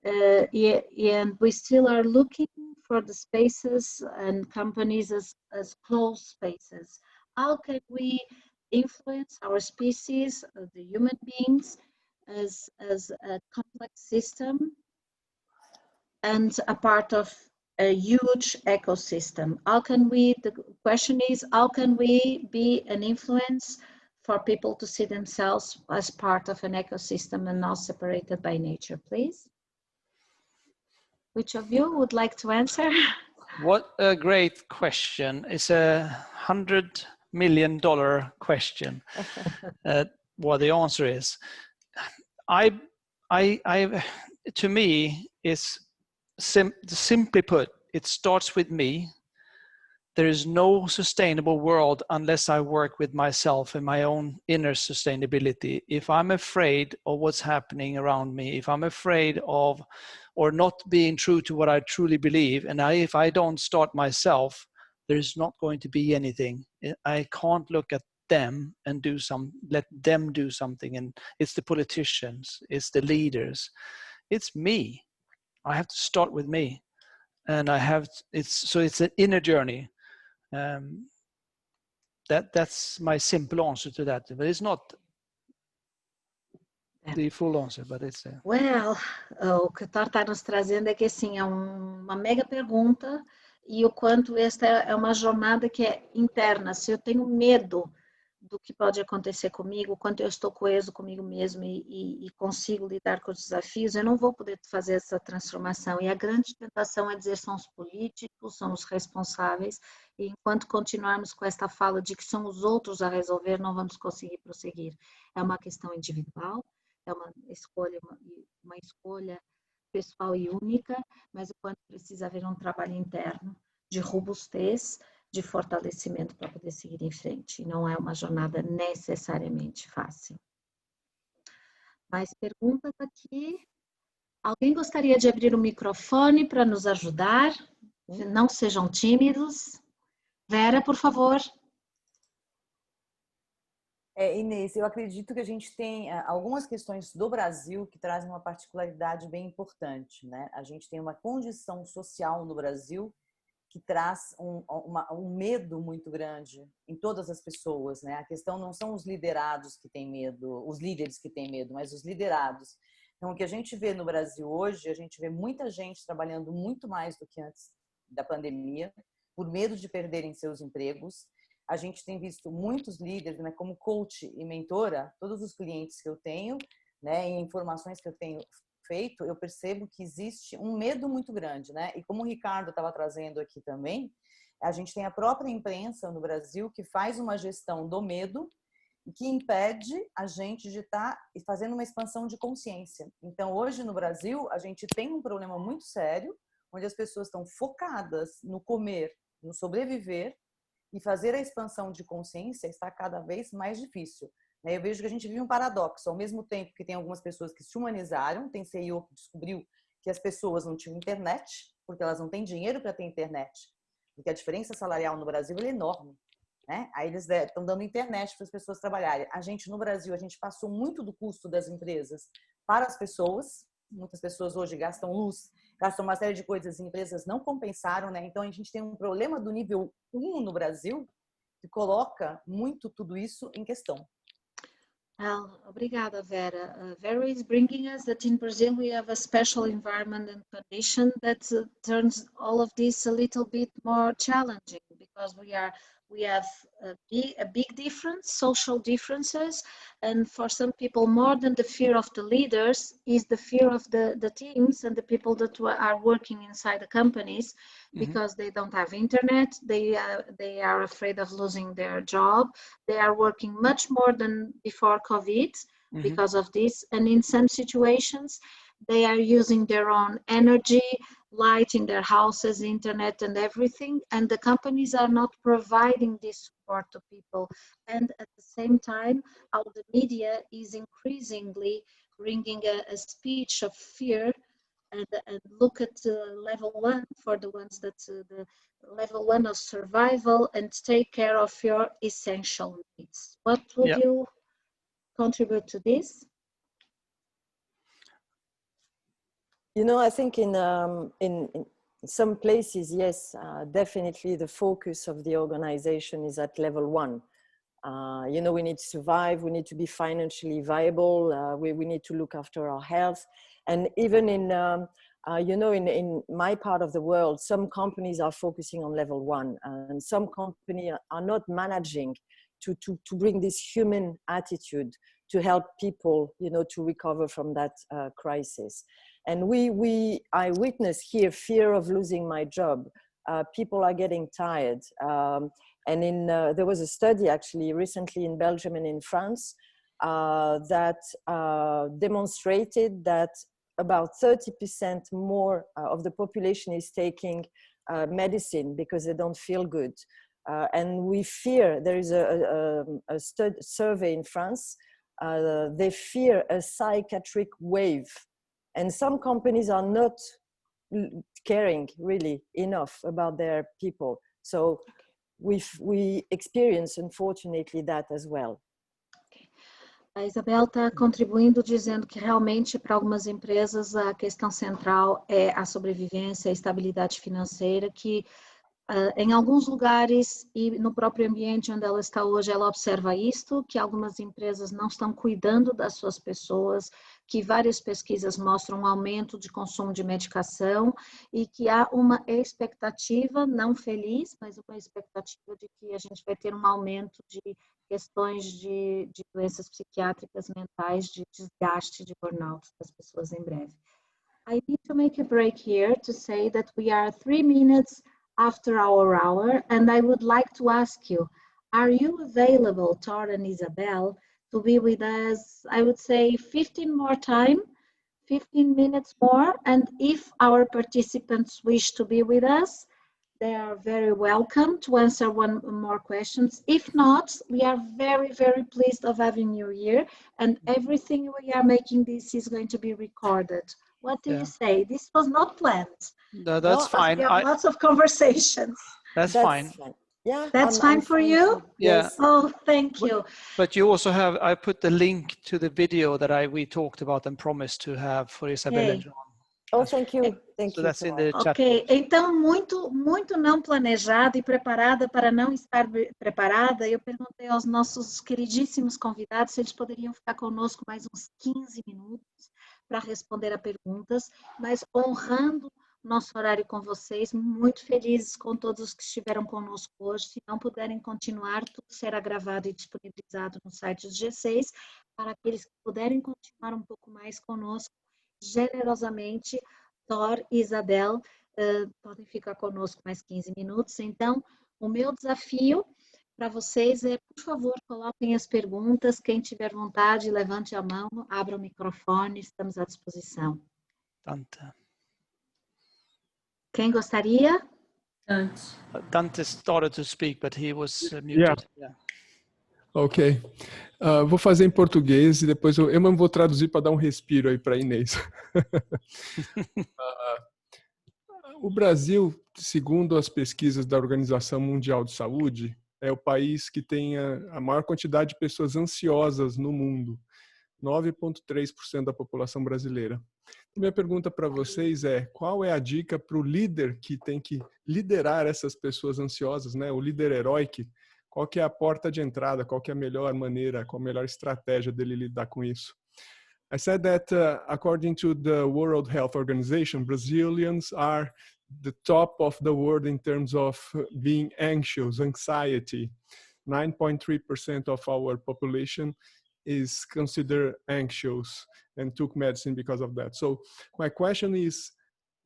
and we still are looking for the spaces and companies as closed spaces. How can we influence our species, the human beings, as a complex system and a part of a huge ecosystem? How can we, the question is, how can we be an influence for people to see themselves as part of an ecosystem and not separated by nature, please? Which of you would like to answer? What a great question. It's $100 million question. What the answer is. To me, it's simply put, it starts with me. There is no sustainable world unless I work with myself and my own inner sustainability. If I'm afraid of what's happening around me, if I'm afraid of or not being true to what I truly believe, and if I don't start myself, there's not going to be anything. I can't look at them and let them do something. And it's the politicians, it's the leaders, it's me. I have to start with me, and it's an inner journey. That's my simple answer to that, but it's not the full answer, but it's Well, o que o Thor está nos trazendo é que assim, é uma mega pergunta e o quanto esta é uma jornada que é interna. Se eu tenho medo do que pode acontecer comigo, quanto eu estou coeso comigo mesmo e consigo lidar com os desafios, eu não vou poder fazer essa transformação. E a grande tentação é dizer são os políticos, são os responsáveis, e enquanto continuarmos com esta fala de que são os outros a resolver, não vamos conseguir prosseguir. É uma questão individual, é uma escolha pessoal e única, mas o quanto precisa haver um trabalho interno de robustez, de fortalecimento para poder seguir em frente. E não é uma jornada necessariamente fácil. Mais perguntas aqui? Alguém gostaria de abrir o microfone para nos ajudar? Não sejam tímidos. Vera, por favor. Inês, eu acredito que a gente tem algumas questões do Brasil que trazem uma particularidade bem importante, né? A gente tem uma condição social no Brasil que traz um medo muito grande em todas as pessoas, né? A questão não são os liderados que têm medo, os líderes que têm medo, mas os liderados. Então, o que a gente vê no Brasil hoje, a gente vê muita gente trabalhando muito mais do que antes da pandemia, por medo de perderem seus empregos. A gente tem visto muitos líderes, né, como coach e mentora, todos os clientes que eu tenho, né, e informações que eu tenho feito, eu percebo que existe um medo muito grande, né? E como o Ricardo estava trazendo aqui também, a gente tem a própria imprensa no Brasil que faz uma gestão do medo e que impede a gente de estar fazendo uma expansão de consciência. Então, hoje no Brasil, a gente tem um problema muito sério, onde as pessoas estão focadas no comer, no sobreviver, e fazer a expansão de consciência está cada vez mais difícil. Eu vejo que a gente vive um paradoxo. Ao mesmo tempo que tem algumas pessoas que se humanizaram, tem CEO que descobriu que as pessoas não tinham internet, porque elas não têm dinheiro para ter internet. Porque a diferença salarial no Brasil é enorme, né? Aí eles estão dando internet para as pessoas trabalharem. A gente, no Brasil, a gente passou muito do custo das empresas para as pessoas. Muitas pessoas hoje gastam luz, gastam uma série de coisas e empresas não compensaram, né? Então, a gente tem um problema do nível 1 no Brasil que coloca muito tudo isso em questão. Obrigada, Vera. Vera is bringing us that in Brazil we have a special environment and condition that turns all of this a little bit more challenging because we have a big difference, social differences, and for some people more than the fear of the leaders is the fear of the teams and the people that are working inside the companies because they don't have internet, they are afraid of losing their job, they are working much more than before COVID because of this, and in some situations they are using their own energy, light in their houses, internet and everything, and the companies are not providing this support to people. And at the same time, how the media is increasingly bringing a speech of fear and look at level 1 for the ones that the level 1 of survival and take care of your essential needs. What would you contribute to this? I think in some places, yes, definitely the focus of the organization is at level 1. We need to survive, we need to be financially viable, we need to look after our health. And even in my part of the world, some companies are focusing on level 1 and some companies are not managing to bring this human attitude to help people, to recover from that crisis. And I witness here fear of losing my job. People are getting tired. And there was a study actually recently in Belgium and in France that demonstrated that about 30% more of the population is taking medicine because they don't feel good. And we fear, there is a survey in France, they fear a psychiatric wave. And some companies are not caring really enough about their people. So we experience, unfortunately, that as well. A Isabelle está contribuindo dizendo que realmente para algumas empresas a questão central é a sobrevivência, a estabilidade financeira, que em alguns lugares e no próprio ambiente onde ela está hoje, ela observa isto, que algumas empresas não estão cuidando das suas pessoas, que várias pesquisas mostram um aumento de consumo de medicação e que há uma expectativa, não feliz, mas uma expectativa de que a gente vai ter um aumento de questões de doenças psiquiátricas mentais, de desgaste, de burnout das pessoas em breve. I need to make a break here to say that we are 3 minutes after our hour, and I would like to ask you, are you available, Thor and Isabelle, to be with us, I would say 15 minutes more, and if our participants wish to be with us, they are very welcome to answer one more questions. If not, we are very, very pleased of having you here, and everything we are making this is going to be recorded. What do you say? This was not planned. No, that's fine. We have lots of conversations. That's fine. Yeah, that's fine for you. Yeah. Oh, thank you. But you also have. I put the link to the video that we talked about and promised to have for Isabelle and John. Oh, thank you. Thank so you. That's in the chat. Ok, então muito não planejada e preparada para não estar preparada, eu perguntei aos nossos queridíssimos convidados se eles poderiam ficar conosco mais uns 15 minutos para responder a perguntas, mas honrando nosso horário com vocês, muito felizes com todos os que estiveram conosco hoje. Se não puderem continuar, tudo será gravado e disponibilizado no site do G6, para aqueles que puderem continuar um pouco mais conosco, generosamente, Thor e Isabelle podem ficar conosco mais 15 minutos. Então, o meu desafio para vocês é, por favor, coloquem as perguntas. Quem tiver vontade, levante a mão, abra o microfone, estamos à disposição. Dante. Quem gostaria? Dante started to speak, but he was muted. Yeah. Ok. Vou fazer em português e depois eu mesmo vou traduzir para dar um respiro aí para a Inês. O Brasil, segundo as pesquisas da Organização Mundial de Saúde, é o país que tem a maior quantidade de pessoas ansiosas no mundo. 9,3% da população brasileira. Minha pergunta para vocês é, qual é a dica para o líder que tem que liderar essas pessoas ansiosas, né? O líder heróico? Qual que é a porta de entrada? Qual que é a melhor maneira, qual a melhor estratégia dele lidar com isso? I said that according to the World Health Organization, Brazilians are the top of the world in terms of being anxious, anxiety. 9.3% of our population is considered anxious and took medicine because of that. So my question is,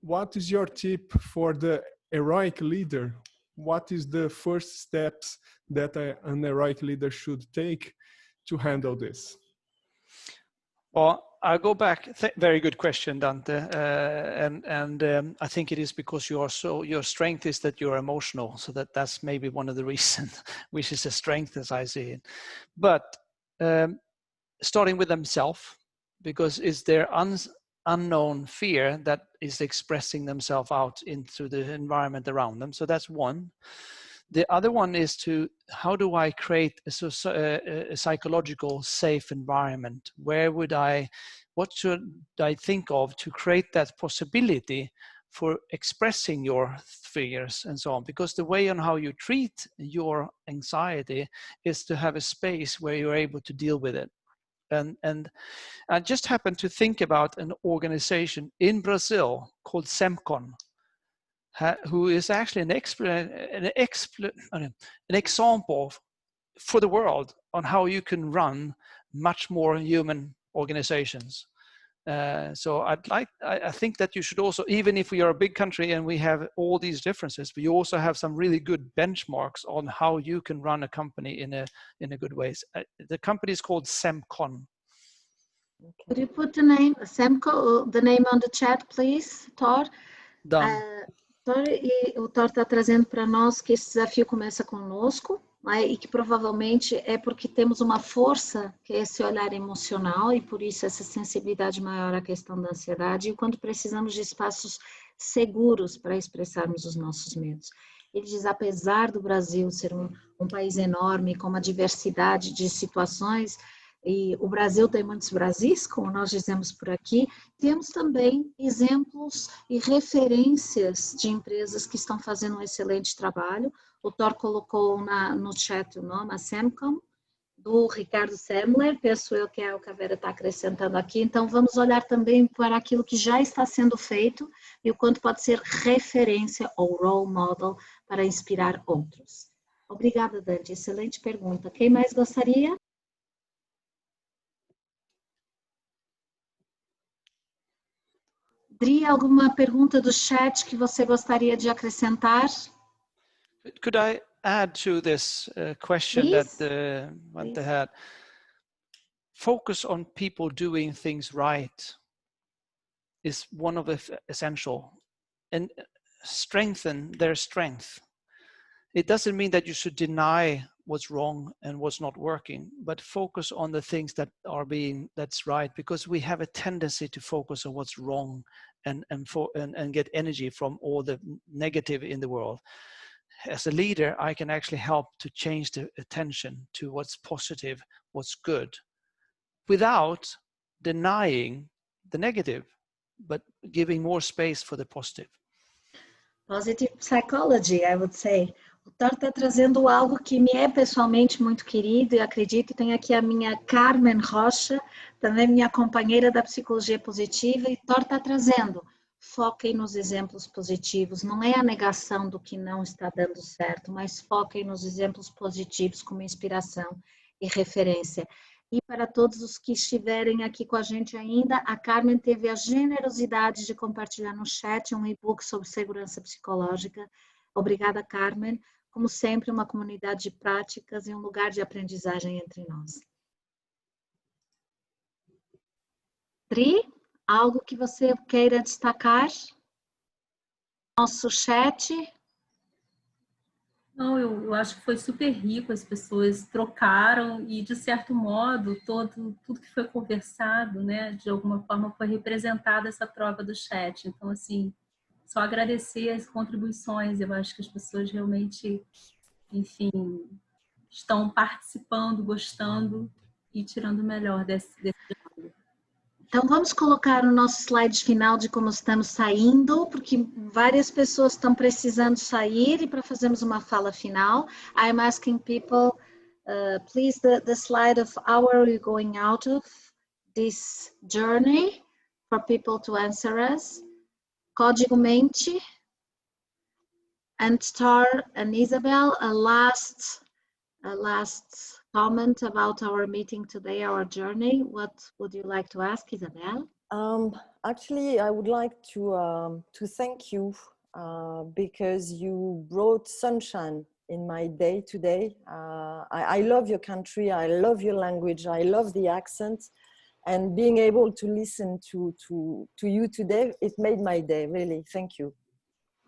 what is your tip for the heroic leader? What is the first steps that an heroic leader should take to handle this? Well, I'll go back. Very good question, Dante. I think it is because your strength is that you're emotional. So that's maybe one of the reasons, which is a strength as I see it. But starting with themselves, because it's their unknown fear that is expressing themselves out into the environment around them. So that's one. The other one is how do I create a psychological safe environment? What should I think of to create that possibility for expressing your fears and so on? Because the way on how you treat your anxiety is to have a space where you're able to deal with it. And I just happened to think about an organization in Brazil called SEMCON, who is actually an example for the world on how you can run much more human organizations. So I think that you should also, even if we are a big country and we have all these differences, we also have some really good benchmarks on how you can run a company in a good way. The company is called SEMCON. Could you put the name SEMCON, the name on the chat, please, Thor? O Thor está trazendo para nós que esse desafio começa conosco, né, e que provavelmente é porque temos uma força, que é esse olhar emocional, e por isso essa sensibilidade maior à questão da ansiedade, e quando precisamos de espaços seguros para expressarmos os nossos medos. Ele diz, apesar do Brasil ser um país enorme, com uma diversidade de situações, e o Brasil tem muitos Brasis, como nós dizemos por aqui, temos também exemplos e referências de empresas que estão fazendo um excelente trabalho. O Thor colocou no chat o nome, a SEMCON, do Ricardo Semler, penso eu que é o que a Vera está acrescentando aqui. Então, vamos olhar também para aquilo que já está sendo feito e o quanto pode ser referência ou role model para inspirar outros. Obrigada, Dante. Excelente pergunta. Quem mais gostaria? Dri, alguma pergunta do chat que você gostaria de acrescentar? Could I add to this question Please. that what they had? Focus on people doing things right is one of the essential, and strengthen their strength. It doesn't mean that you should deny what's wrong and what's not working, but focus on the things that are that's right, because we have a tendency to focus on what's wrong and get energy from all the negative in the world. As a leader, I can actually help to change the attention to what's positive, what's good, without denying the negative, but giving more space for the positive. Positive psychology, I would say. O Thor está trazendo algo que me é pessoalmente muito querido e acredito, tem aqui a minha Carmen Rocha, também minha companheira da psicologia positiva, e Thor está trazendo, foquem nos exemplos positivos, não é a negação do que não está dando certo, mas foquem nos exemplos positivos como inspiração e referência. E para todos os que estiverem aqui com a gente ainda, a Carmen teve a generosidade de compartilhar no chat um e-book sobre segurança psicológica. Obrigada, Carmen. Como sempre, uma comunidade de práticas e um lugar de aprendizagem entre nós. Dri, algo que você queira destacar? Nosso chat. Não, eu acho que foi super rico, as pessoas trocaram e, de certo modo, tudo que foi conversado, né, de alguma forma foi representada essa troca do chat. Então, assim, só agradecer as contribuições. Eu acho que as pessoas realmente, enfim, estão participando, gostando e tirando o melhor desse diálogo. Então, vamos colocar o nosso slide final de como estamos saindo, porque várias pessoas estão precisando sair, e para fazermos uma fala final, I'm asking people, please, the slide of how are we going out of this journey for people to answer us. Código Mente, and Tar and Isabelle, a last comment about our meeting today, our journey. What would you like to ask, Isabelle? Actually, I would like to thank you because you brought sunshine in my day today. I love your country, I love your language, I love the accent, and being able to listen to you today, it made my day, really. Thank you.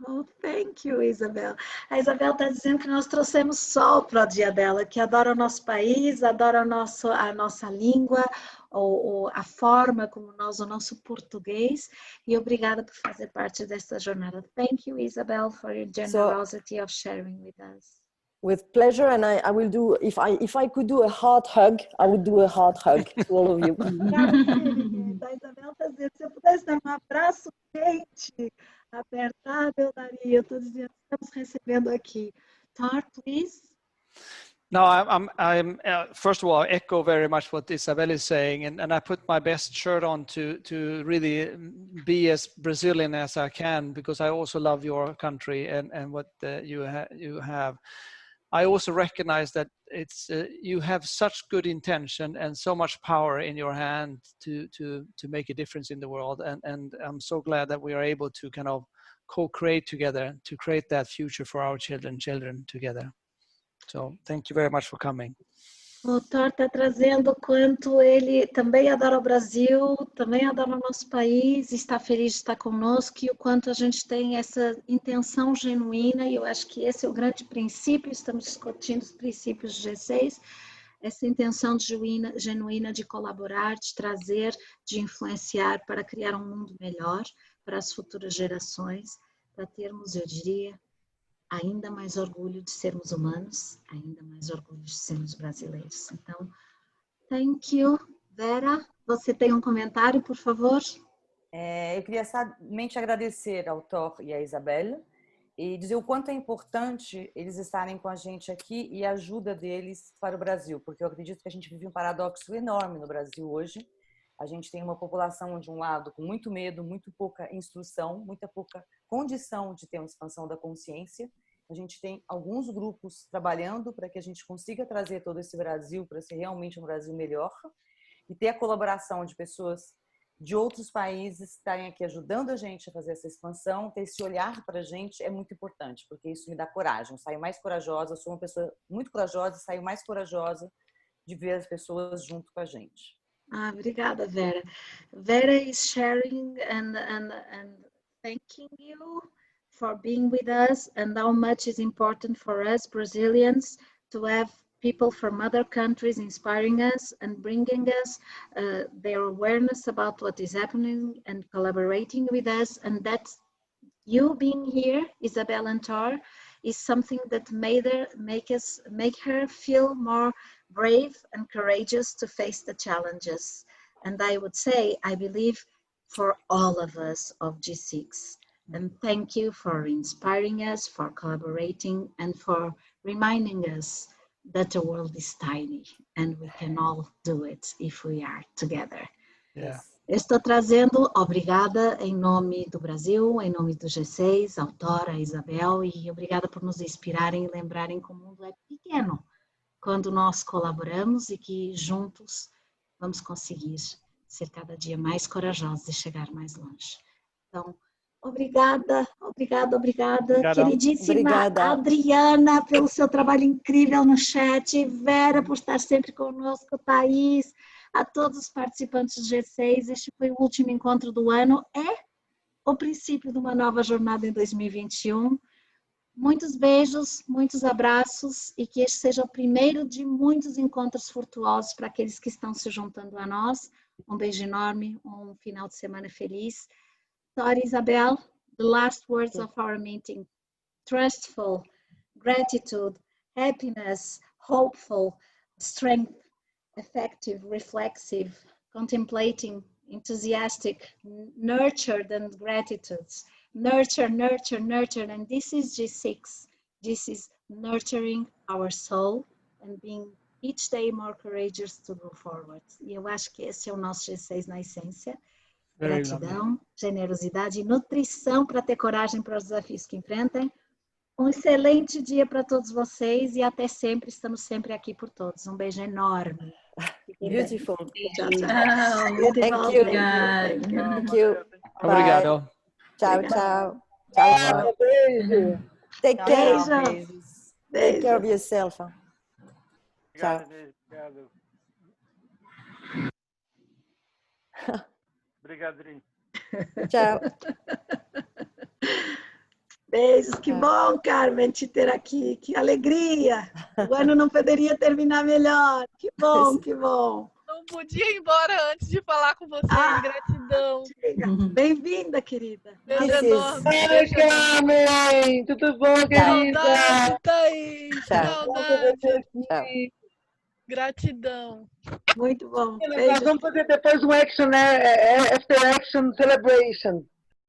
Oh, thank you, Isabel. A Isabel está dizendo que nós trouxemos sol para o dia dela, que adora o nosso país, adora a nossa língua, ou a forma como nós, o nosso português, e obrigada por fazer parte desta jornada. Thank you, Isabel, for your generosity of sharing with us. With pleasure, and I will do, if I could do a hard hug, I would do a hard hug to all of you. A Isabel está dizendo, se eu pudesse dar um abraço quente, apertado, eu daria. Eu estou dizendo, estamos recebendo aqui. Tar, please. No, I'm first of all, I echo very much what Isabelle is saying, and I put my best shirt on to really be as Brazilian as I can, because I also love your country and what you have. I also recognize that it's you have such good intention and so much power in your hand to make a difference in the world, and I'm so glad that we are able to kind of co-create together to create that future for our children together. So thank you very much for coming. O Thor está trazendo quanto ele também adora o Brasil, também adora o nosso país, está feliz de estar conosco, e o quanto a gente tem essa intenção genuína, e eu acho que esse é o grande princípio, estamos discutindo os princípios de G6, essa intenção genuína de colaborar, de trazer, de influenciar para criar um mundo melhor para as futuras gerações, para termos, eu diria, ainda mais orgulho de sermos humanos, ainda mais orgulho de sermos brasileiros. Então, thank you. Vera, você tem um comentário, por favor? Eu queria somente agradecer ao Thor e à Isabelle e dizer o quanto é importante eles estarem com a gente aqui e a ajuda deles para o Brasil, porque eu acredito que a gente vive um paradoxo enorme no Brasil hoje. A gente tem uma população, de um lado, com muito medo, muito pouca instrução, muita pouca condição de ter uma expansão da consciência, A gente tem alguns grupos trabalhando para que a gente consiga trazer todo esse Brasil para ser realmente um Brasil melhor e ter a colaboração de pessoas de outros países estarem aqui ajudando a gente a fazer essa expansão, ter esse olhar para a gente é muito importante, porque isso me dá coragem. Eu saio mais corajosa, eu sou uma pessoa muito corajosa e saio mais corajosa de ver as pessoas junto com a gente. Ah, obrigada, Vera. Vera is sharing and thanking you for being with us and how much is important for us Brazilians to have people from other countries inspiring us and bringing us their awareness about what is happening and collaborating with us. And that you being here, Isabelle and Tor, is something that make her feel more brave and courageous to face the challenges. And I would say, I believe for all of us of G6. And thank you for inspiring us, for collaborating, and for reminding us that the world is tiny and we can all do it if we are together. Yeah. Estou trazendo obrigada em nome do Brasil, em nome do G6, a autora, a Isabel, e obrigada por nos inspirarem e lembrarem que o mundo é pequeno quando nós colaboramos e que juntos vamos conseguir ser cada dia mais corajosos e chegar mais longe. Então, obrigada, queridíssima Obrigada. Adriana, pelo seu trabalho incrível no chat, Vera, por estar sempre conosco, Thaís, a todos os participantes do G6. Este foi o último encontro do ano, é o princípio de uma nova jornada em 2021. Muitos beijos, muitos abraços e que este seja o primeiro de muitos encontros frutuosos para aqueles que estão se juntando a nós. Um beijo enorme, um final de semana feliz. Sorry, Isabel, the last words of our meeting. Trustful, gratitude, happiness, hopeful, strength, effective, reflexive, contemplating, enthusiastic, nurtured and gratitudes. Nurture, nurture, nurture, and this is G6. This is nurturing our soul and being each day more courageous to go forward. E eu acho que esse é o nosso G6 na essência. Gratidão, generosidade e nutrição para ter coragem para os desafios que enfrentem. Um excelente dia para todos vocês e até sempre, estamos sempre aqui por todos. Um beijo enorme. Beautiful. Tchau, tchau. Thank you. Thank you. Obrigado. Tchau, tchau. Tchau. Beijo. Take care. Beijos. Take care of yourself. Tchau. Obrigado. Obrigado, Dri. Tchau. Beijos, que bom, Carmen, te ter aqui, que alegria. O ano não poderia terminar melhor. Que bom, que bom. Não podia ir embora antes de falar com vocês. Gratidão. Bem-vinda, querida. Beijo enorme. Oi, Carmen. Tudo bom, querida? Saudade, Thaís. Tchau. Saudade. Tchau. Gratidão. Muito bom. Nós Beijo. vamos fazer depois um action, né? After action celebration.